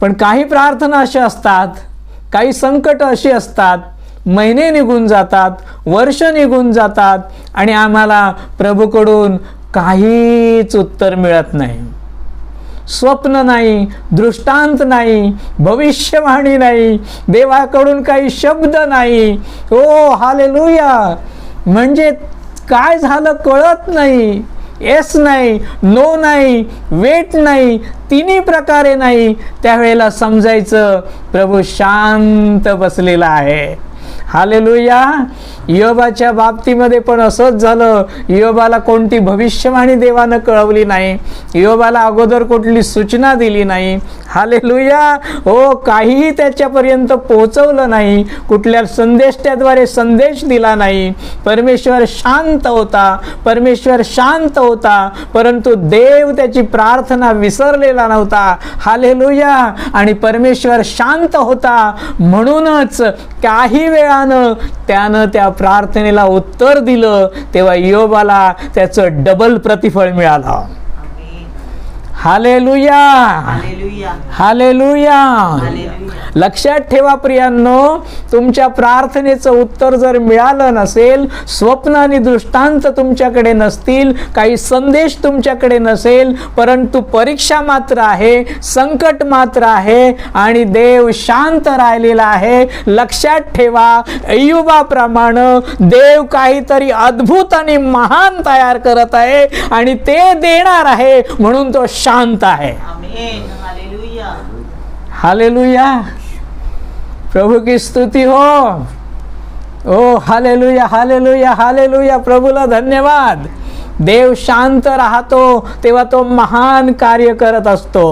पण काही प्रार्थना अशा असतात, काही संकट अशी असतात, महिने निघून जातात, वर्ष निघून जातात आणि आम्हाला प्रभूकडून काहीच उत्तर मिळत नाही। स्वप्न नाही, दृष्टांत नाही, भविष्यवाणी नाही, देवाकडून काही शब्द नाही. ओ हालेलुया. म्हणजे काय झालं कळत नाही. येस नाही, नो नाही, वेट नाही, तिन्ही प्रकारे नाही. त्यावेळेला समजायचं प्रभू शांत बसलेला आहे. हालेलुया. योबाच्या बाबतीमध्ये पण असंच झालं. योबाला कोणती भविष्यवाणी देवानं कळवली नाही. योबाला अगोदर कुठली सूचना दिली नाही. हालेलुया. हो, काहीही त्याच्यापर्यंत पोहोचवलं नाही. कुठल्या संदेष्ट्याद्वारे संदेश दिला नाही. परमेश्वर शांत होता, परमेश्वर शांत होता, परंतु देव त्याची प्रार्थना विसरलेला नव्हता. हालेलुया. आणि परमेश्वर शांत होता म्हणूनच काही वेळानं त्यानं त्या प्रार्थनेला उत्तर दिलं. तेव्हा योबाला त्याचं डबल प्रतिफळ मिळालं. हालेलुया. हालेलुया. हालेलुया. हालेलुया. लक्षात ठेवा प्रियांनो, तुमच्या प्रार्थनेचं उत्तर जर मिळालं नसेल, स्वप्न आणि दृष्टांत तुमच्याकडे नसतील, काही संदेश तुमच्याकडे नसेल, परंतु परीक्षा मात्र आहे, संकट मात्र आहे आणि देव शांत राहिलेला आहे. लक्षात ठेवा, अय्युबाप्रमाणे देव काहीतरी अद्भुत आणि महान तयार करत आहे आणि ते देणार आहे म्हणून तो शांत आहे. आमेन. हालेलुया. हालेलुया. प्रभु की स्तुति हो. ओ हालेलुया, हालेलुया, हालेलुया. प्रभूला धन्यवाद. देव शांत राहतो तेव्हा तो महान कार्य करत असतो.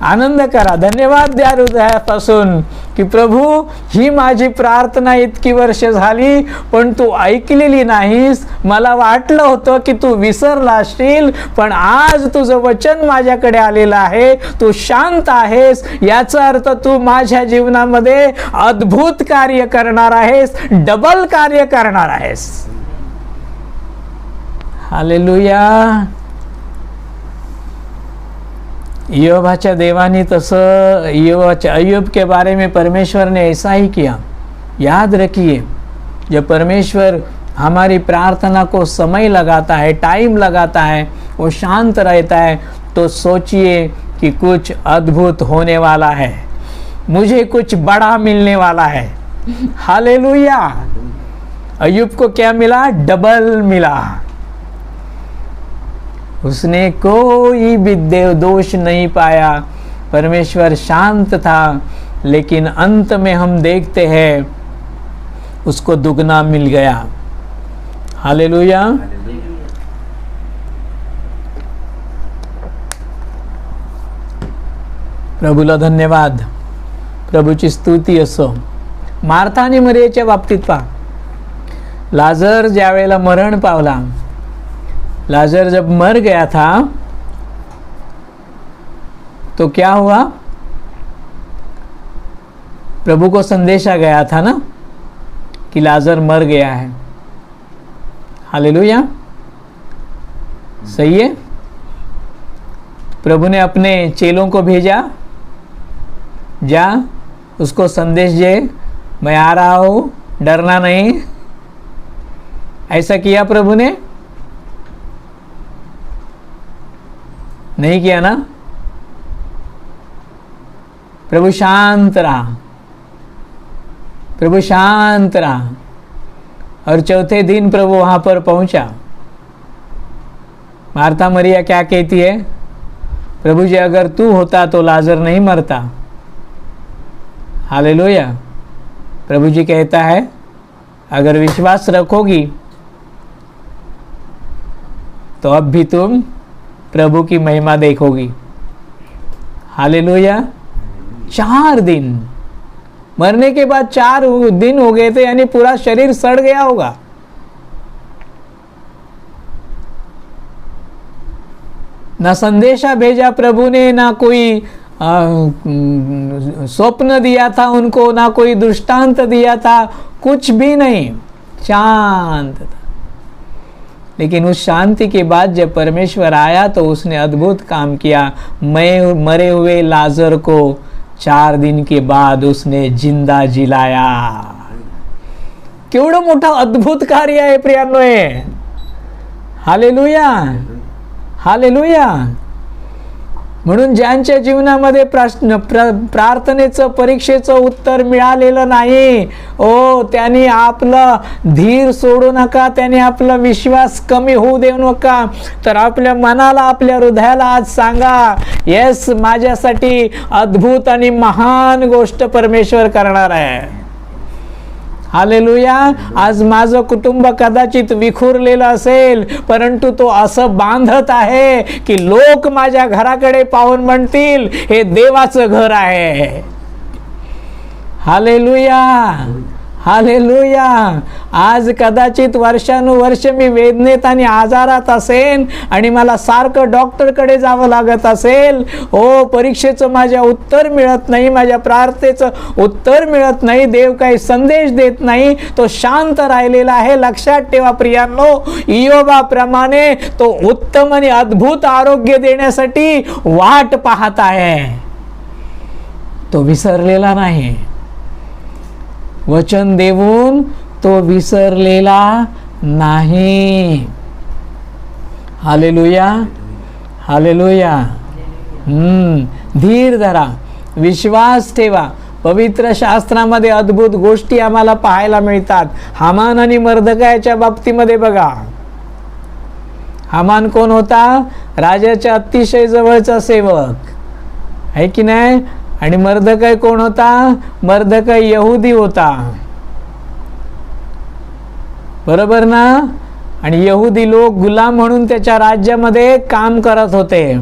आनंद करा, धन्यवाद द्या हृदयापासून की प्रभू, ही माझी प्रार्थना इतकी वर्ष झाली पण तू ऐकलेली नाहीस. मला वाटलं होतं की तू विसरला असशील, पण आज तुझं वचन माझ्याकडे आलेलं आहे. तू शांत आहेस, याचा अर्थ तू माझ्या जीवनामध्ये अद्भुत कार्य करणार आहेस, डबल कार्य करणार आहेस. हालेलुया. अय्यूबाच्या देवानी तसं अय्यूब के बारे में परमेश्वर ने ऐसा ही किया. याद रखिए, जब परमेश्वर हमारी प्रार्थना को समय लगाता है, टाइम लगाता है, वो शांत रहता है, तो सोचिए कि कुछ अद्भुत होने वाला है, मुझे कुछ बड़ा मिलने वाला है. हालेलुया. अय्यूब को क्या मिला? डबल मिला. उसने कोई भी देव दोष नहीं पाया. परमेश्वर शांत था, लेकिन अंत में हम देखते हैं उसको दुगना मिल गया. हालेलुया. प्रभूला धन्यवाद. प्रभूची स्तुती असो. मार्था आणि मरियाच्या बाबतीत पहा, लाजर ज्या वेळेला मरण पावला, लाजर जब मर गया था तो क्या हुआ? प्रभु को संदेशा गया था ना कि लाजर मर गया है. हालेलुया. सही है. प्रभु ने अपने चेलों को भेजा, जा उसको संदेश दे, मैं आ रहा हूं, डरना नहीं. ऐसा किया प्रभु ने? नहीं किया ना. प्रभु शांत रहा, प्रभु शांत रहा. और चौथे दिन प्रभु वहां पर पहुंचा. मार्था मरिया क्या कहती है? प्रभु जी, अगर तू होता तो लाजर नहीं मरता. हालेलुया. प्रभु जी कहता है, अगर विश्वास रखोगी तो अब भी तुम प्रभु की महिमा देखोगी. हालेलुया. 4 दिन, मरने के बाद 4 दिन हो गए थे, यानी पूरा शरीर सड़ गया होगा. ना संदेशा भेजा प्रभु ने, ना कोई स्वप्न दिया था उनको, ना कोई दृष्टांत दिया था, कुछ भी नहीं. शांत था. लेकिन उस शांति के बाद जब परमेश्वर आया तो उसने अद्भुत काम किया. मरे हुए लाजर को 4 दिन के बाद उसने जिंदा जिलाया. केवढं मोठं अद्भुत कार्य आहे प्रियांनो हे. Hallelujah, hallelujah. म्हणून ज्यांच्या जीवनामध्ये प्रार्थनेचं परीक्षेचं उत्तर मिळालेलं नाही, त्यांनी आपलं धीर सोडू नका, त्यांनी आपला विश्वास कमी होऊ देऊ नका. तर आपल्या मनाला, आपल्या हृदयाला आज सांगा, येस, माझ्यासाठी अद्भुत आणि महान गोष्ट परमेश्वर करणार आहे. हालेलुया. आज माझं कुटुंब कदाचित विखुरलेलं असेल, परंतु तो असं बांधत आहे की लोक माझ्या घराकडे पाहून म्हणतील, हे देवाचं घर आहे. Hallelujah, hallelujah. आज कदाचित वर्षानुवर्ष मी वेदनेत आणि आजारात असेन आणि मला सारखं डॉक्टरकडे जावं लागत असेल, परीक्षेचं माझ्या उत्तर मिळत नाही, माझ्या प्रार्थनेचं उत्तर मिळत नाही, देव काही संदेश देत नाही, तो शांत राहिलेला आहे. लक्षात ठेवा प्रियांनो, इयोबाप्रमाणे तो उत्तम आणि अद्भुत आरोग्य देण्यासाठी वाट पाहत आहे, तो विसरलेला नाही. वचन देऊन तो विसरलेला नाही. Hallelujah, hallelujah. धीर धरा, विश्वास ठेवा. पवित्र शास्त्रामध्ये अद्भुत गोष्टी आम्हाला पाहायला मिळतात. हामान आणि मर्दकायाच्या बाबतीमध्ये बघा. हामान कोण होता? राजाच्या अतिशय जवळचा सेवक आहे की नाही. आणि मर्दकाय कोण होता? मर्दकाय यहुदी होता, बरोबर ना. आणि यहुदी लोक गुलाम म्हणून त्याच्या राज्यामध्ये काम करत होते.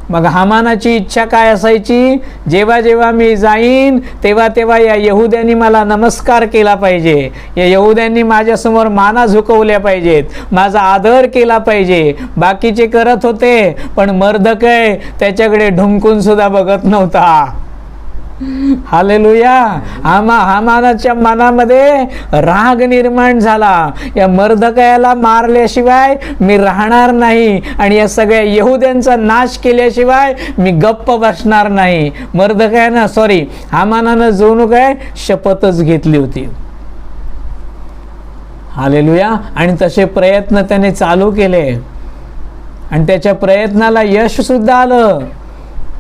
मग हामानाची इच्छा काय असायची? जेव्हा जेव्हा मी जाईन तेव्हा तेव्हा या यहुद्यांनी मला नमस्कार केला पाहिजे, या यहुद्यांनी माझ्यासमोर माना झुकवल्या पाहिजेत, माझा आदर केला पाहिजे. बाकीचे करत होते, पण मर्दकाय त्याच्याकडे ढुंकून सुद्धा बघत नव्हता. हालेलुया. हामानाच्या मनामध्ये राग निर्माण झाला, या मर्दकायाला मारल्याशिवाय मी राहणार नाही आणि या सगळ्या यहुद्यांचा नाश केल्याशिवाय मी गप्प बसणार नाही. हामानानं जणू काय शपथच घेतली होती. हालेलुया. आणि तसे प्रयत्न त्याने चालू केले आणि त्याच्या प्रयत्नाला यश सुद्धा आलं.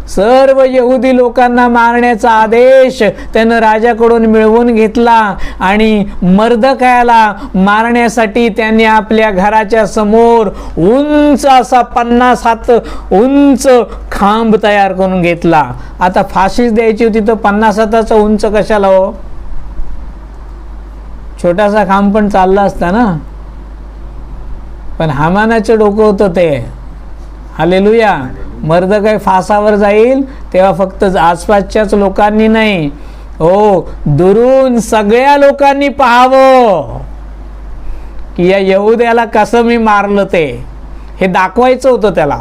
सर्व यहुदी लोकांना मारण्याचा आदेश त्यानं राजाकडून मिळवून घेतला आणि मर्दकायाला मारण्यासाठी त्यांनी आपल्या घराच्या समोर उंच असा 50 हात उंच खांब तयार करून घेतला. आता फाशीच द्यायची होती तर 50 हाताचा उंच कशाला हो? छोटासा खांब पण चालला असता ना. पण हामानाचं डोकं होतं ते. हालेलुया. मर्दकाय फासावर जाईल तेव्हा फक्त आसपासच्याच लोकांनी नाही, दुरून सगळ्या लोकांनी पाहावं की या यहुद्याला कसं मी मारलं, ते हे दाखवायचं होतं त्याला.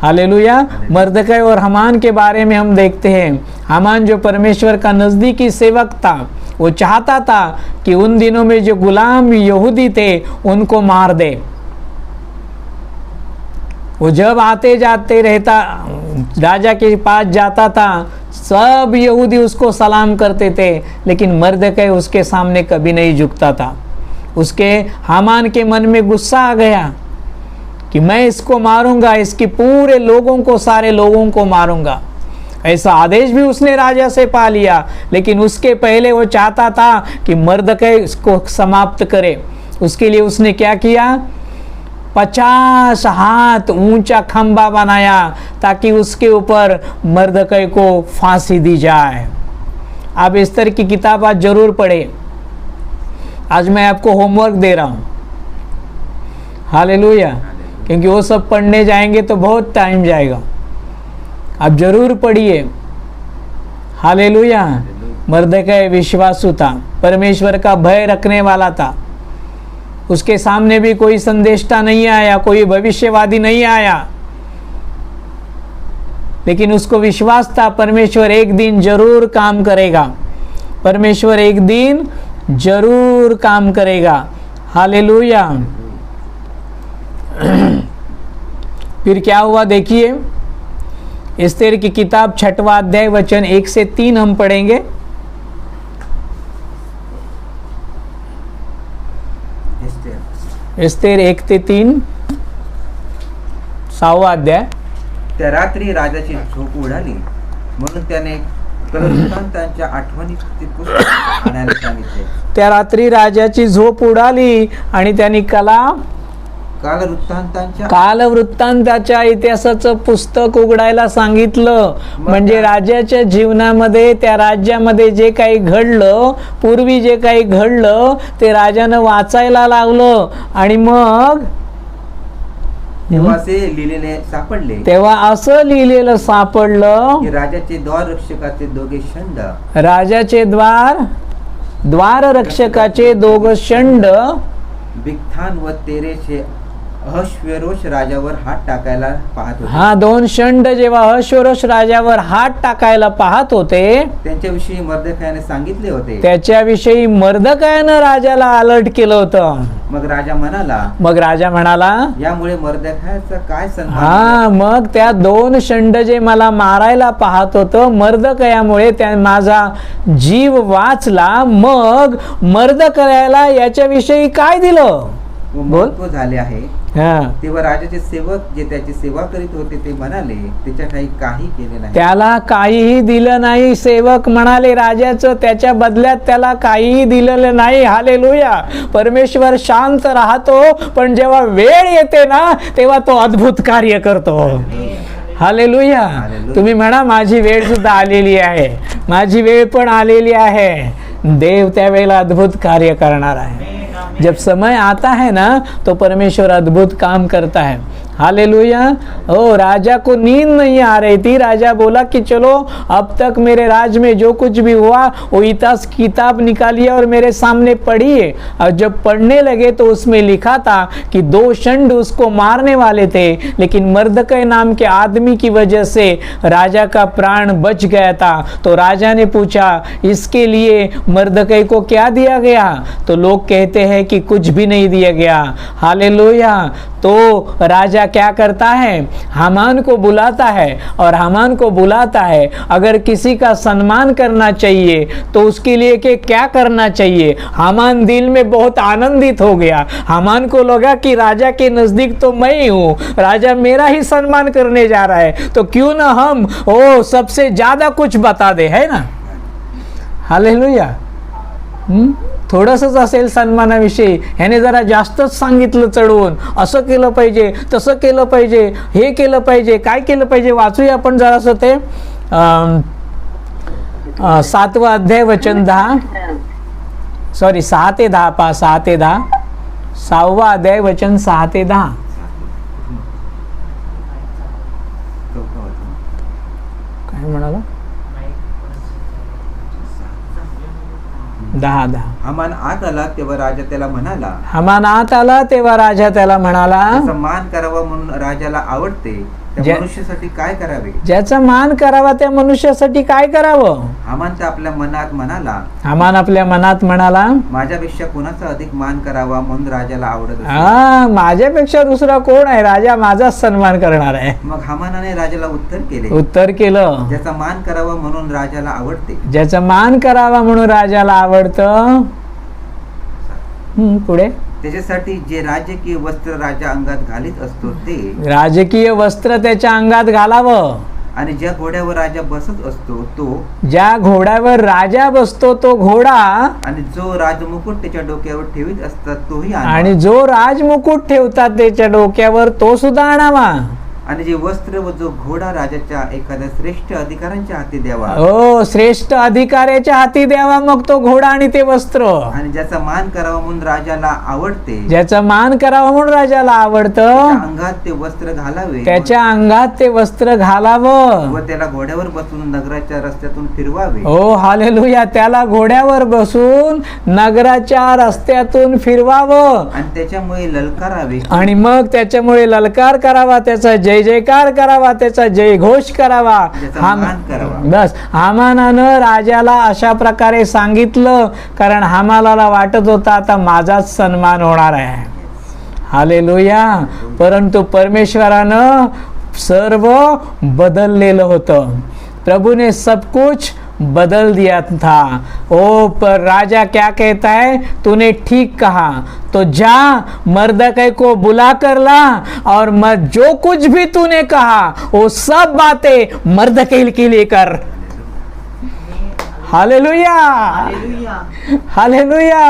हालेलुया. मर्दकाय और हामान के बारे में हम देखते हैं, हामान जो परमेश्वर का नजदीकी सेवक था, वो चाहता था कि उन दिनों में जो गुलाम यहूदी थे उनको मार दे. वो जब आते जाते रहता, राजा के पास जाता था, सब यहूदी उसको सलाम करते थे, लेकिन मर्दकाय उसके सामने कभी नहीं झुकता था. उसके हामान के मन में गुस्सा आ गया कि मैं इसको मारूंगा, इसके पूरे लोगों को, सारे लोगों को मारूंगा. ऐसा आदेश भी उसने राजा से पा लिया, लेकिन उसके पहले वो चाहता था कि मर्दकाय इसको समाप्त करे. उसके लिए उसने क्या किया? 50 हाथ ऊंचा खंबा बनाया ताकि उसके ऊपर मर्दकाय को फांसी दी जाए. आप इस तरह की किताब आज जरूर पढ़े. आज मैं आपको होमवर्क दे रहा हूँ. हालेलुया. क्योंकि वो सब पढ़ने जाएंगे तो बहुत टाइम जाएगा. आप जरूर पढ़िए. हालेलुया. मर्दकाय विश्वासु था, परमेश्वर का भय रखने वाला था. उसके सामने भी कोई संदेष्टा नहीं आया, कोई भविष्यवादी नहीं आया, लेकिन उसको विश्वास था परमेश्वर एक दिन जरूर काम करेगा, परमेश्वर एक दिन जरूर काम करेगा. हालेलुया. फिर क्या हुआ देखिए, एस्तेर की किताब 6वां अध्याय वचन 1 से 3 हम पढ़ेंगे. एस्तेर 1-3 6वा अध्याय. त्या रात्री राजाची झोप उडाली म्हणून त्याने कलवृत्तांतांच्या आठवणी ते पुस्तक आणायला सांगितले. त्या रात्री राजाची झोप उडाली आणि त्यांनी कालवृत्तांताच्या इतिहासाचं पुस्तक उघडायला सांगितलं. म्हणजे राजाच्या जीवनामध्ये, त्या राज्यामध्ये जे काही घडलं, पूर्वी जे काही घडलं ते राजानं वाचायला लावलं. आणि मग तेव्हा असे लिहिलेले सापडले, तेव्हा असं लिहिलेलं सापडलं की राजाचे द्वाररक्षकाचे दोघे षंड, राजाचे द्वाररक्षकाचे दोघं षंड बिगथान व तेरेचे अहश्वेरोश राजावर हात टाकायला पाहत होते. हा 2 षंड जेव्हा अहश्वेरोश राजावर हात टाकायला पाहत होते, त्यांच्याविषयी मर्दखायाने सांगितले होते. त्याच्याविषयी मर्दकायानं राजाला अलर्ट केलं होतं. मग राजा म्हणाला, यामुळे मर्दखायाचा काय सन्मान? मग त्या 2 षंड जे मला मारायला पाहत होतं, मर्दकयामुळे त्या माझा जीव वाचला. मग मर्दकयाला याच्याविषयी काय दिलं? महत्व झाले आहे. तेव्हा राजाचे सेवक जे त्याची सेवा करीत होते ते म्हणाले, त्याच्या काही केले नाही. त्याला काहीही दिलं नाही. सेवक म्हणाले राजाचं त्याच्या बदल्यात त्याला काहीही दिलेलं नाही. हालेलुया. परमेश्वर शांत राहतो, पण जेव्हा वेळ येते ना तेव्हा तो अद्भुत कार्य करतो. हालेलुया. तुम्ही म्हणा माझी वेळ सुद्धा आलेली आहे, माझी वेळ पण आलेली आहे. देव त्यावेळेला अद्भुत कार्य करणार आहे. जब समय आता है ना तो परमेश्वर अद्भुत काम करता है. हालेलुया. ओ राजा को नींद नहीं आ रही थी. राजा बोला कि चलो अब तक मेरे राज में जो कुछ भी हुआ वो इतिहास किताब निकालिए और मेरे सामने पढ़िए. और जब पढ़ने लगे तो उसमें लिखा था कि 2 षंड उसको मारने वाले थे, लेकिन मर्दकै नाम के आदमी की वजह से राजा का प्राण बच गया था. तो राजा ने पूछा इसके लिए मर्दकै को क्या दिया गया? तो लोग कहते हैं कि कुछ भी नहीं दिया गया. हालेलुया. तो राजा क्या करता है? हामान को बुलाता है और हामान को बुलाता है अगर किसी का सम्मान करना चाहिए तो उसके लिए के क्या करना चाहिए? हामान दिल में बहुत आनंदित हो गया. हामान को लगा कि राजा के नजदीक तो मैं ही हूँ, राजा मेरा ही सम्मान करने जा रहा है, तो क्यों ना हम सबसे ज्यादा कुछ बता दे, है ना. हालेलुया. थोडंसंच असेल सन्मानाविषयी, ह्याने जरा जास्तच सांगितलं चढवून, असं केलं पाहिजे, तसं केलं पाहिजे, हे केलं पाहिजे, काय केलं पाहिजे. वाचूया आपण जरासं ते 7वा अध्याय वचन 10, सॉरी 6 ते 10 6 ते 10, 6वा अध्याय वचन 6 ते 10. काय म्हणाला? 10. हामान आत आला तेव्हा राजा त्याला म्हणाला, हामान आत आला तेव्हा राजा त्याला म्हणाला, त्याचा मान करावा म्हणून राजाला आवडते त्या मनुष्यासाठी काय करावे? ज्याचा मान करावा त्या मनुष्यासाठी काय करावं? हामान तर आपल्या मनात म्हणाला, हामान आपल्या मनात म्हणाला माझ्यापेक्षा कोणाचा अधिक मान करावा म्हणून राजाला आवडत असे. माझ्यापेक्षा दुसरा कोण आहे? राजा माझाच सन्मान करणार आहे. मग हामानाने राजाला उत्तर केलं ज्याचा मान करावा म्हणून राजाला आवडते. ज्याचा मान करावा म्हणून राजाला आवडतं. पुढे त्याच्यासाठी जे राजकीय वस्त्र राजा अंगात घालीत असतो ते राजकीय वस्त्र त्याच्या अंगात घालावं. आणि ज्या घोड्यावर राजा बसत असतो तो, ज्या घोड्यावर राजा बसतो तो घोडा, आणि जो राजमुकुट त्याच्या डोक्यावर ठेवीत असतात तोही आणि जो राजमुकुट ठेवतात त्याच्या डोक्यावर तो सुद्धा आणावा. आणि जे वस्त्र व जो घोडा राजाच्या एखाद्या श्रेष्ठ अधिकाऱ्यांच्या हाती द्यावा. श्रेष्ठ अधिकाऱ्याच्या हाती द्यावा मग तो घोडा आणि ते वस्त्र. आणि ज्याचा मान करावा म्हणून राजाला आवडते, ज्याचा मान करावा म्हणून राजाला आवडतं, अंगात ते वस्त्र घालावे, त्याच्या अंगात ते वस्त्र घालावं व त्याला घोड्यावर बसून नगराच्या रस्त्यातून फिरवावे. हालेलुया. त्याला घोड्यावर बसून नगराच्या रस्त्यातून फिरवावं आणि त्याच्यामुळे ललकारावे, आणि मग त्याच्यामुळे ललकार करावा, त्याचा जय जयकार करावा, त्याचा जय घोष करावा. बस हामानानं राजाला अशा प्रकारे सांगितलं, कारण हामानाला वाटत होता आता माझाच सन्मान होणार आहे. हालेलुया. परंतु परमेश्वरानं सर्व बदललेलं होतं. प्रभु ने सब कुछ बदल दिया था। ओ पर राजा क्या कहता है, तूने ठीक कहा, तो जा मर्दकै को बुला कर ला और जो कुछ भी तूने कहा वो सब बातें मर्दकै के लिए कर। Hallelujah, hallelujah. हालेलुया।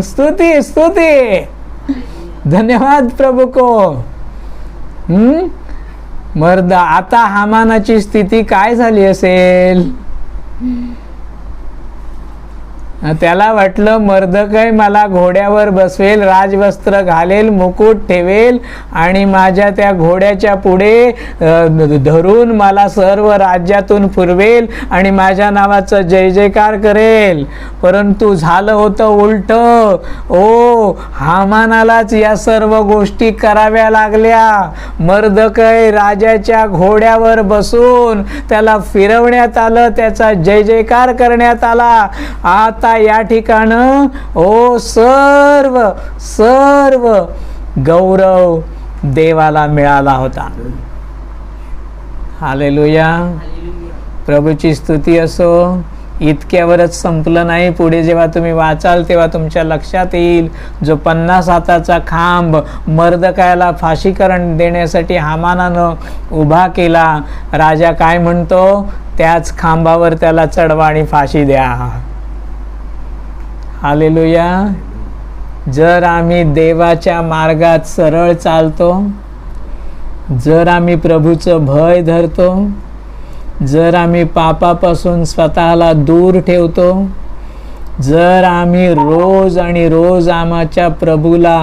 स्तुति स्तुति, धन्यवाद प्रभु को। मर्द, आता हामानाची स्थिती काय झाली असेल? त्याला वाटलं मर्दकै मला घोड्यावर बसवेल, राजवस्त्र घालेल, मुकुट ठेवेल आणि माझ्या त्या घोड्याच्या पुढे धरून मला सर्व राज्यातून फिरवेल आणि माझ्या नावाचा जय जयकार करेल. परंतु झालं होतं उलट. ओ, हामानालाच या सर्व गोष्टी कराव्या लागल्या. मर्दकै राजाच्या घोड्यावर बसून त्याला फिरवण्यात आलं, त्याचा जय जयकार करण्यात आला. आता या ठिकाणं ओ सर्व सर्व गौरव देवाला मिळाला होता. हालेलुया, प्रभूची स्तुती असो. इतक्यावरच संपलं नाही. पुढे जेव्हा तुम्ही वाचाल तेव्हा तुमच्या लक्षात येईल, जो 50 हाताचा खांब मर्दकायाला फाशीकरण देण्यासाठी हामानानं उभा केला, राजा काय म्हणतो, त्याच खांबावर त्याला चढवा आणि फाशी द्या. हालेलुया. जर आम्ही देवाच्या मार्गात सरळ चालतो, जर आम्ही प्रभूचं भय धरतो, जर आम्ही पापापासून स्वतःला दूर ठेवतो, जर आम्ही रोज आणि रोज आमच्या प्रभूला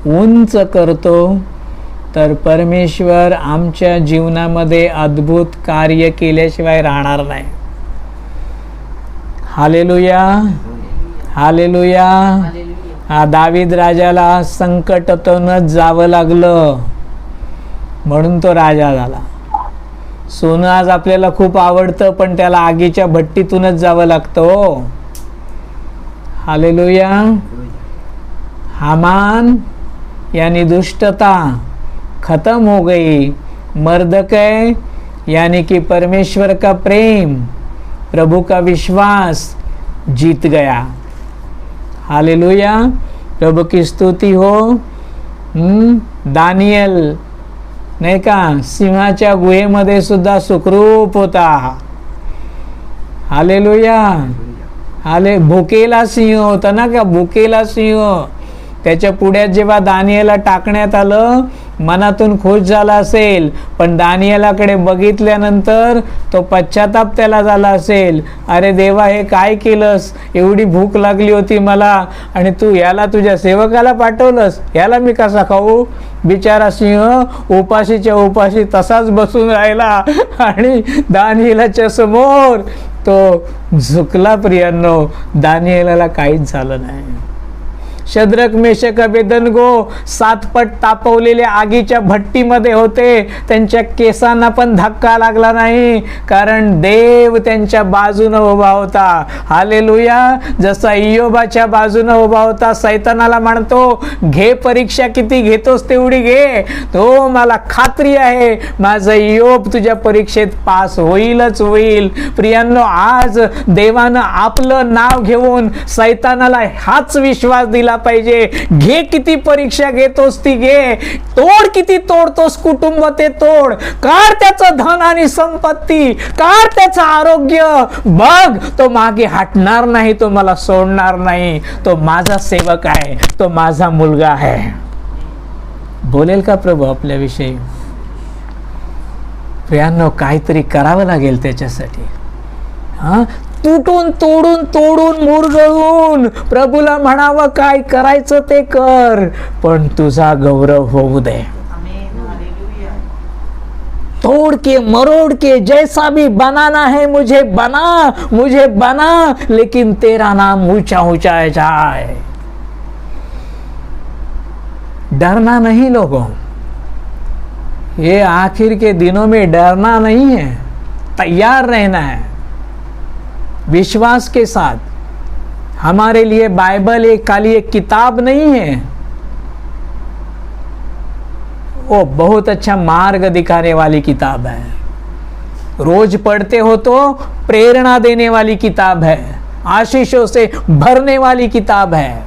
उंच करतो, तर परमेश्वर आमच्या जीवनामध्ये अद्भुत कार्य केल्याशिवाय राहणार नाही. Hallelujah, hallelujah. हा दावीद राजाला संकटातूनच जावं लागलं म्हणून तो राजा झाला. सोनं आज आपल्याला खूप आवडतं, पण त्याला आगीच्या भट्टीतूनच जावं लागतं. हालेलुया. हामान यानी दुष्टता खत्म हो गई. मर्दकै यानी कि परमेश्वर का प्रेम, प्रभु का विश्वास जीत गया. हालेलुया, प्रभु की स्तुती हो. दानियल नाही का, सिंहाच्या गुहेमध्ये सुद्धा सुखरूप होता. हालेलुया. भुकेला सिंह होता ना का, भुकेला सिंह. त्याच्या पुढ्यात जेव्हा दानियेला टाकण्यात आलं, मनातून खुश झाला असेल, पण दानियेलाकडे बघितल्यानंतर तो पश्चाताप त्याला झाला असेल. अरे देवा, हे काय केलंस? एवढी भूक लागली होती मला आणि तू याला तुझ्या सेवकाला पाठवलंस, याला मी कसा खाऊ? बिचारा सिंह उपाशीच्या उपाशी तसाच बसून राहिला आणि दानियेलाच्या समोर तो झुकला. प्रियांनो, दानियेलाला काहीच झालं नाही. शद्रक, मेशक, अबेदनगो 7 पट तापवलेल्या आगीच्या भट्टीमध्ये होते. त्यांच्या केसांना पण धक्का लागला नाही, कारण देव त्यांच्या बाजूने उभा होता. हालेलुया. जसा इयोबाच्या बाजूने उभा होता. सैतानाला म्हणतो, घे परीक्षा, किती घेतोस तेवढी घे, तो मला खात्री आहे माझा इयोब तुझ्या परीक्षेत पास होईलच होईल. प्रियांनो, आज देवानं आपलं नाव घेऊन सैतानाला हाच विश्वास दिला पाहिजे. घे, किती परीक्षा घेतोस ती घे, तोड किती तोडतोस कुटुंब ते तोड, काढ त्याचं धन आणि संपत्ती, काढ त्याचं आरोग्य, बघ तो मागे हटणार नाही, तो मला सोडणार नाही, तो माझा सेवक आहे, तो माझा मुलगा आहे. बोलेल का प्रभू आपल्याविषयी? प्रियांनो, काहीतरी करावं लागेल त्याच्यासाठी. तुटून तोडून तोडून मुरगळून प्रभूला म्हणावं, काय करायचं ते कर, पण तुझा गौरव होऊ दे. तोड़ के मरोड़ के जैसा भी बनाना है मुझे बना, लेकिन तेरा नाम ऊंचा ऊंचा जाए. डरना नहीं लोगों, ये आखिर के दिनों में डरना नहीं है, तैयार रहना है विश्वास के साथ. हमारे लिए बाइबल एक खाली एक किताब नहीं है, वो बहुत अच्छा मार्ग दिखाने वाली किताब है. रोज पढ़ते हो तो प्रेरणा देने वाली किताब है, आशीषों से भरने वाली किताब है।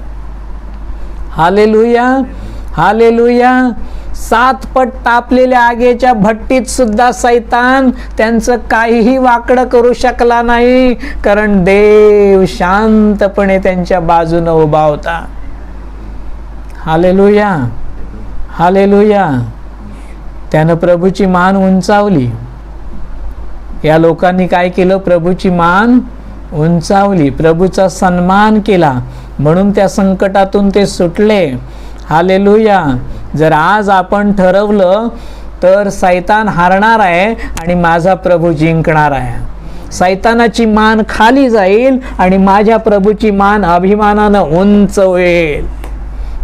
Hallelujah, hallelujah. 7 पट तापलेल्या आगीच्या भट्टीत सुद्धा सैतान त्यांचं काहीही वाकडं करू शकला नाही, कारण देव शांतपणे त्यांच्या बाजूने उभा होता। Hallelujah, hallelujah. त्यानं प्रभूची मान उंचावली। या लोकांनी काय केलं? प्रभूची मान उंचावली, प्रभूचा सन्मान केला, म्हणून त्या संकटातून ते सुटले। हालेलुया। जर आज आपण ठरवलं तर सैतान हारणार आहे आणि माझा प्रभू जिंकणार आहे। सैतानाची मान खाली जाईल आणि माझ्या प्रभूची मान अभिमानानं उंच होईल।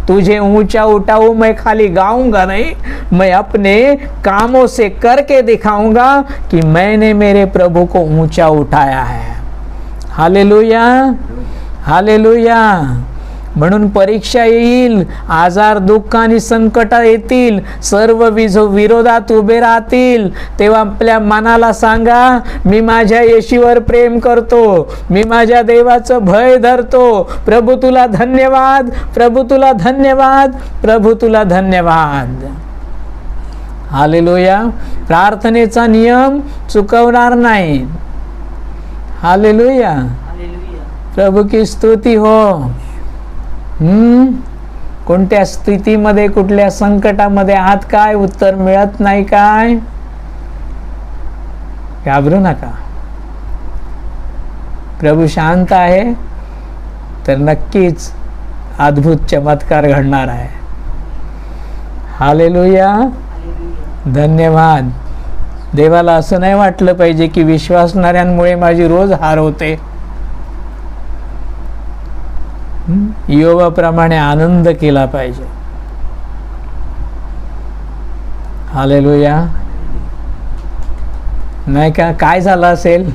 तुझे ऊंचा उठाऊं मैं खाली गाऊंगा नहीं, मैं अपने कामों से करके दिखाऊंगा कि मैंने मेरे प्रभु को ऊंचा उठाया है। Hallelujah, hallelujah. म्हणून परीक्षा येईल, आजार दुःख आणि संकट येतील, सर्व विरोधात उभे राहतील, तेव्हा आपल्या मनाला सांगा, मी माझ्या येशूवर प्रेम करतो, मी माझ्या देवाचं भय धरतो। प्रभू तुला धन्यवाद, प्रभू तुला धन्यवाद, प्रभू तुला धन्यवाद। हालेलुया। प्रार्थनेचा नियम चुकवणार नाही। हालेलुया, प्रभु की स्तुती हो। कोणत्या स्थितीमध्ये, कुठल्या संकटामध्ये आहात काय? उत्तर मिळत नाही काय? घाबरू नका। प्रभु शांत आहे तर नक्कीच अद्भुत चमत्कार घडणार आहे। हालेलुया, धन्यवाद। देवाला असं नाही वाटलं पाहिजे की विश्वासणाऱ्यांमुळे माझी रोज हार होते। योबाप्रमाणे आनंद केला पाहिजे। हालेलुया, नाही का? काय झालं असेल?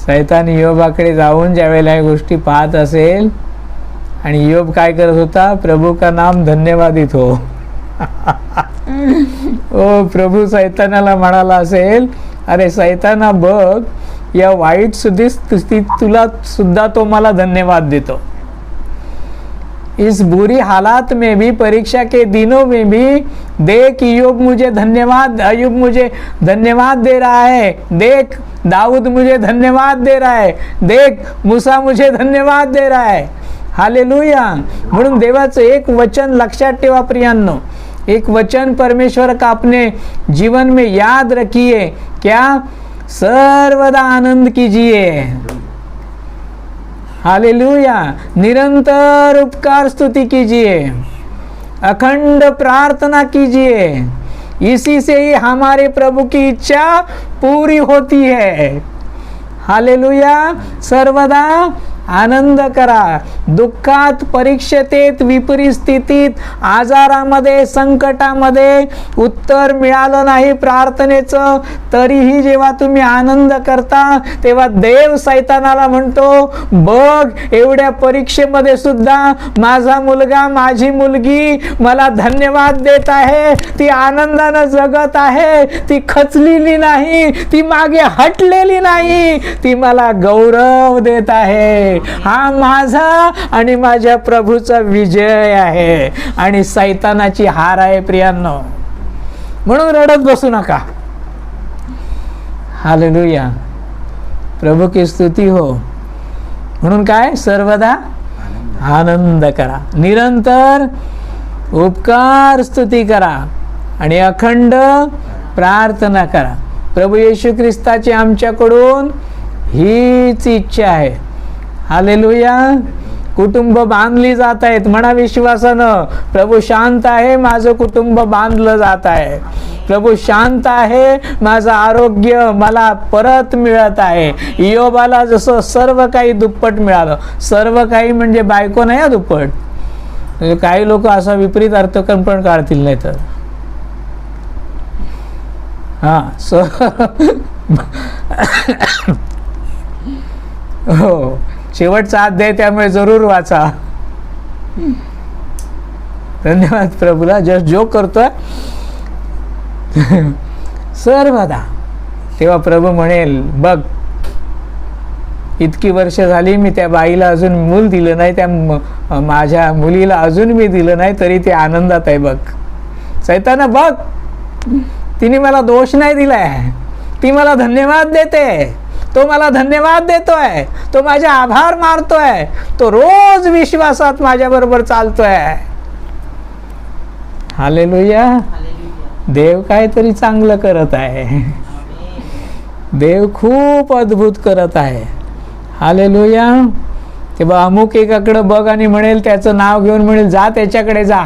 सैतान योबाकडे जाऊन ज्यावेळेला या गोष्टी पाहत असेल आणि योब काय करत होता? प्रभू का नाम धन्यवादित हो। ओ प्रभू सैतानाला म्हणाला असेल, अरे सैताना बघ, या वाईट स्थितीत तुला सुद्धा तो मला धन्यवाद देतो। इस बुरी हालात में भी, परीक्षा के दिनों में भी देख अय्यूब मुझे धन्यवाद दे रहा है। देख दाऊद मुझे धन्यवाद दे रहा है। देख मूसा मुझे धन्यवाद दे रहा है। हालेलुया। म्हणून देवाचं एक वचन लक्षात ठेवा प्रियांनो, एक वचन परमेश्वर का अपने जीवन में याद रखिए। क्या? सर्वदा आनंद कीजिए। हालेलुया। निरंतर उपकार स्तुति कीजिए, अखंड प्रार्थना कीजिए, इसी से ही हमारे प्रभु की इच्छा पूरी होती है। हालेलुया। सर्वदा आनंद करा। दुःखात, परीक्षेत, विपरीत स्थितीत, आजारामध्ये, संकटामध्ये उत्तर मिळालं नाही प्रार्थनेचं, तरीही जेव्हा तुम्ही आनंद करता तेव्हा देव सैतानाला म्हणतो, बघ एवढ्या परीक्षेमध्ये सुद्धा माझा मुलगा, माझी मुलगी मला धन्यवाद देत आहे, ती आनंदानं जगत आहे, ती खचलेली नाही, ती मागे हटलेली नाही, ती मला गौरव देत आहे। हा माझा आणि माझ्या प्रभूचा विजय आहे आणि सैतानाची हार आहे प्रियांनो। म्हणून रडत बसू नका। हालेलुया, प्रभू की स्तुती हो। म्हणून काय? सर्वदा आनंद करा, निरंतर उपकार स्तुती करा आणि अखंड प्रार्थना करा। प्रभू येशू ख्रिस्ताची आमच्याकडून हीच इच्छा आहे। हालेलुया। कुटुंब बांधली जात आहेत, म्हणा विश्वासानं, प्रभू शांत आहे, माझं कुटुंब बांधलं जात आहे। प्रभू शांत आहे, माझं आरोग्य मला परत मिळत आहे। इयोबाला जसं सर्व काही दुप्पट मिळालं, सर्व काही म्हणजे बायको नाही हा दुप्पट, म्हणजे काही लोक असा विपरीत अर्थ पण काढतील नाही तर। हो, शेवटचा अध्याय त्यामुळे जरूर वाचा। धन्यवाद प्रभूला, जस्ट जोक करतोय। सर्व दा. तेव्हा प्रभू म्हणेल, बघ इतकी वर्ष झाली मी त्या बाईला अजून मूल दिलं नाही, त्या माझ्या मुलीला अजून मी दिलं नाही, तरी ती आनंदात आहे. बघ सैताना, बघ तिने मला दोष नाही दिलाय, ती मला धन्यवाद देते, तो मला धन्यवाद देतोय, तो माझे आभार मानतोय, तो रोज विश्वासात माझ्या बरोबर चालतोय. हालेलुया. देव काहीतरी चांगलं करत आहे, देव खूप अद्भुत करत आहे. हालेलुया. तेव्हा अमुक एकाकडे बघ आणि म्हणेल, त्याचं नाव घेऊन म्हणेल, जा त्याच्याकडे जा,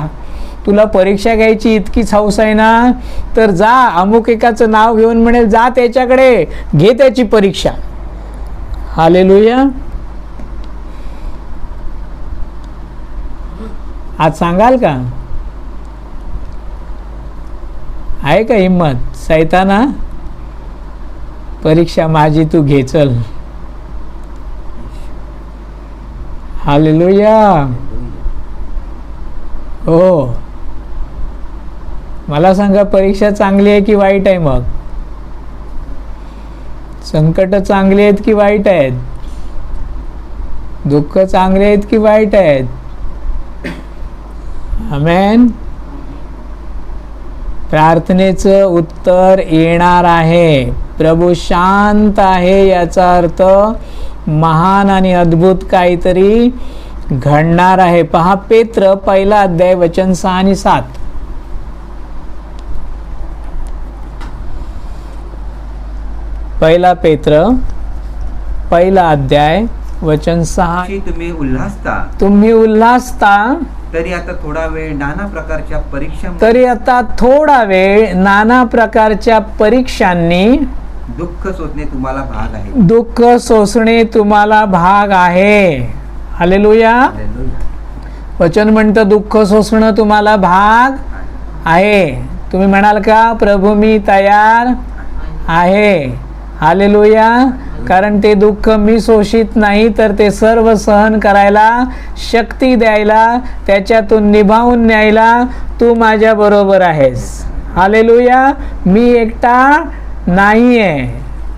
तुला परीक्षा घ्यायची इतकीच हौस आहे ना, तर जा. अमुक एकाचं नाव घेऊन म्हणेल, जा त्याच्याकडे, घे त्याची परीक्षा. हालेलुया. आज सांगाल का, आहे का हिम्मत, सैताना परीक्षा माझी तू घे, चल. हालेलुया. हो, मला सांगा, परीक्षा चांगली आहे की वाईट आहे? मग संकट चांगली आहेत की वाईट आहेत? दुःख चांगले आहेत की वाईट आहेत? आमेन. प्रार्थनेचं उत्तर येणार आहे. प्रभू शांत आहे, याचा अर्थ महान आणि अद्भुत काहीतरी घडणार आहे. पहा, पेत्र 1 अध्याय वचन 6 आणि 7. पहिला पेत्र 1 अध्याय वचन 6. तुम्ही उल्हासता तरी आता थोडा वेळ नाना प्रकारच्या परीक्षांनी दुःख सोसणे तुम्हाला भाग आहे. हालेलुया. वचन म्हणतं दुःख सोसणं तुम्हाला भाग आहे. तुम्ही म्हणाल का, प्रभू मी तयार आहे. हालेलुया. कारण ते दुःख मी सोसित नाही, तर ते सर्व सहन करायला, शक्ती द्यायला, त्याच्यातून निभावून न्यायला तू माझ्या बरोबर आहेस. हालेलुया. मी एकटा नाहीये.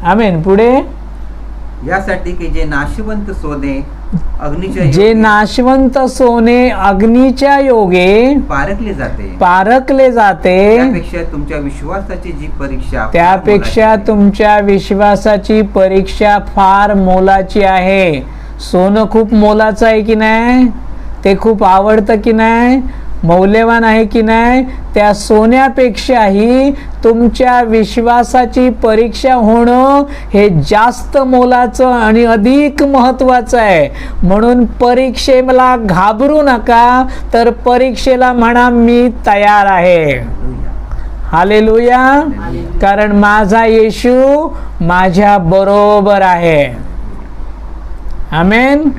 आमेन. पुढे, यासाठी की जे नाशवंत सोने अग्नीच्या योगे पारखले जाते, त्यापेक्षा तुमच्या विश्वासाची परीक्षा फार मोलाची आहे. सोनं खूप मोलाचं आहे की नाही? ते खूप आवडतं की नाही? मौल्यवान आहे की नाही? त्या सोन्यापेक्षाही तुमच्या विश्वासाची परीक्षा होणं हे जास्त मोलाचं आणि अधिक महत्त्वाचं आहे. म्हणून परीक्षेला घाबरू नका, तर परीक्षेला म्हणा मी तयार आहे. हालेलुया. कारण माझा येशू माझ्या बरोबर आहे. आमेन.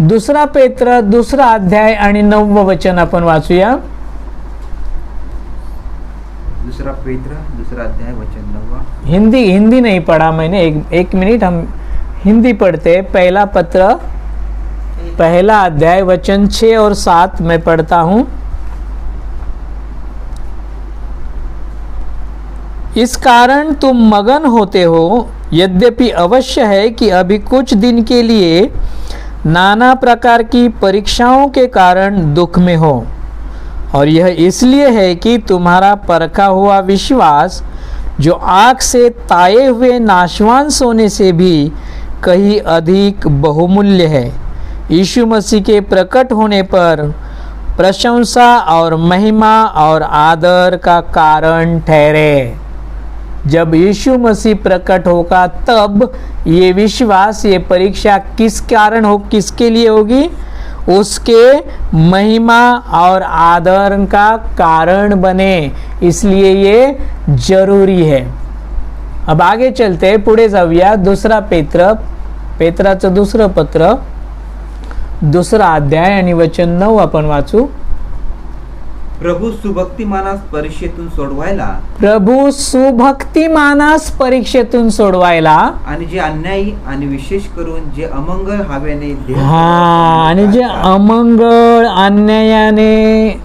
2 पेत्र 2 अध्याय आणि 9 वचन आपण वाचूया. 2 पेत्र 2 अध्याय वचन 9. हिंदी नहीं पढ़ा मैंने, एक मिनट, हम हिंदी पढ़ते. पहला पत्र 1 अध्याय वचन 6 और 7 मैं पढ़ता हूँ. इस कारण तुम मगन होते हो, यद्यपि अवश्य है कि अभी कुछ दिन के लिए नाना प्रकार की परीक्षाओं के कारण दुख में हो, और यह इसलिए है कि तुम्हारा परखा हुआ विश्वास, जो आग से ताए हुए नाशवान सोने से भी कहीं अधिक बहुमूल्य है, यीशु मसीह के प्रकट होने पर प्रशंसा और महिमा और आदर का कारण ठहरे. जब यीशु मसीह प्रकट होगा, तब ये विश्वास, ये परीक्षा किसके लिए होगी? उसके महिमा और आदर का कारण बने. इसलिए ये जरूरी है. अब आगे चलते, पुढे जाऊया. 2 पेत्राचं 2 पत्र 2 अध्याय आणि वचन 9 आपण वाचू. प्रभू सुभक्तिमानास परीक्षेतून सोडवायला आणि जे अन्यायी आणि विशेष करून जे अमंगळ हवेने आणि जे अन्यायाने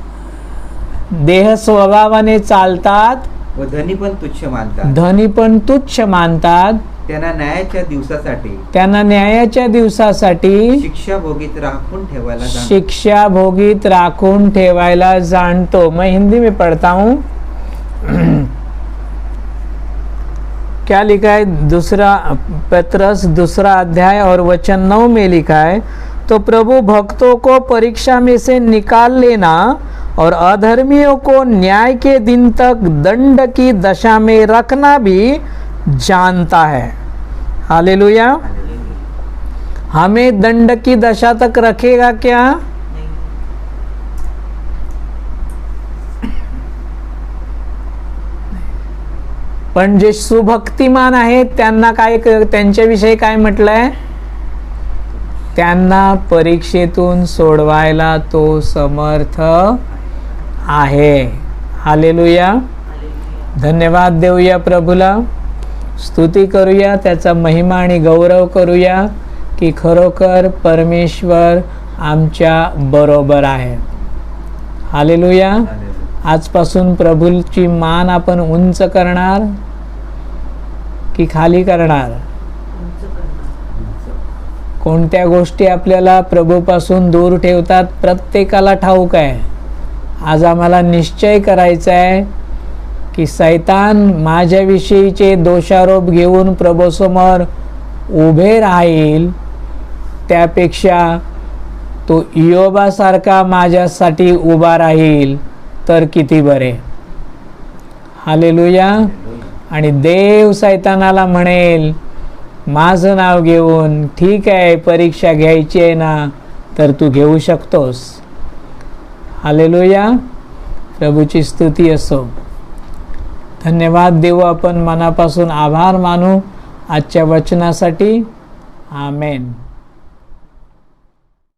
देह स्वभावाने चालतात, व धनी पण तुच्छ मानतात. धनी पण तुच्छ मानतात. त्यांना न्यायाच्या दिवसासाठी त्यांना न्यायाच्या दिवसासाठी शिक्षा भोगीत राखून ठेवायला जाणतात. शिक्षा भोगीत राखून ठेवायला जाणतो. मैं हिंदी में पढ़ता हूँ. क्या लिखा है? दूसरा पत्रस 2 अध्याय और वचन 9 में लिखा है, तो प्रभु भक्तों को परीक्षा में से निकाल लेना और अधर्मियों को न्याय के दिन तक दंड की दशा में रखना भी जानता है. हालेलुया. हमें दंड की दशा तक रखेगा क्या? पण जे सुभक्तिमान आहेत त्यांना काय, त्यांच्याविषयी काय म्हटलंय? त्यांना परीक्षेतून सोडवायला तो समर्थ आहे. हालेलुया. धन्यवाद देऊया प्रभूला, स्तुती करूया, त्याचा महिमा आणि गौरव करूया की खरोखर परमेश्वर आमच्या बरोबर आहे. हालेलुया. आजपासून प्रभूची मान आपण उंच करणार की खाली करणार? कोणत्या गोष्टी आपल्याला प्रभूपासून दूर ठेवतात प्रत्येकाला ठाऊक आहे. आज आम्हाला निश्चय करायचा आहे की सैतान माझ्याविषयीचे दोषारोप घेऊन प्रभूसमोर उभे राहील, त्यापेक्षा तो इयोबासारखा माझ्यासाठी उभा राहील तर किती बरे. हालेलुया. आणि देव सैतानाला म्हणेल माझं नाव घेऊन, ठीक आहे परीक्षा घ्यायची आहे ना, तर तू घेऊ शकतोस. हालेलुया. प्रभूची स्तुती असो. धन्यवाद देऊ आपण मनापासून आभार मानू आजच्या वचनासाठी. आमेन.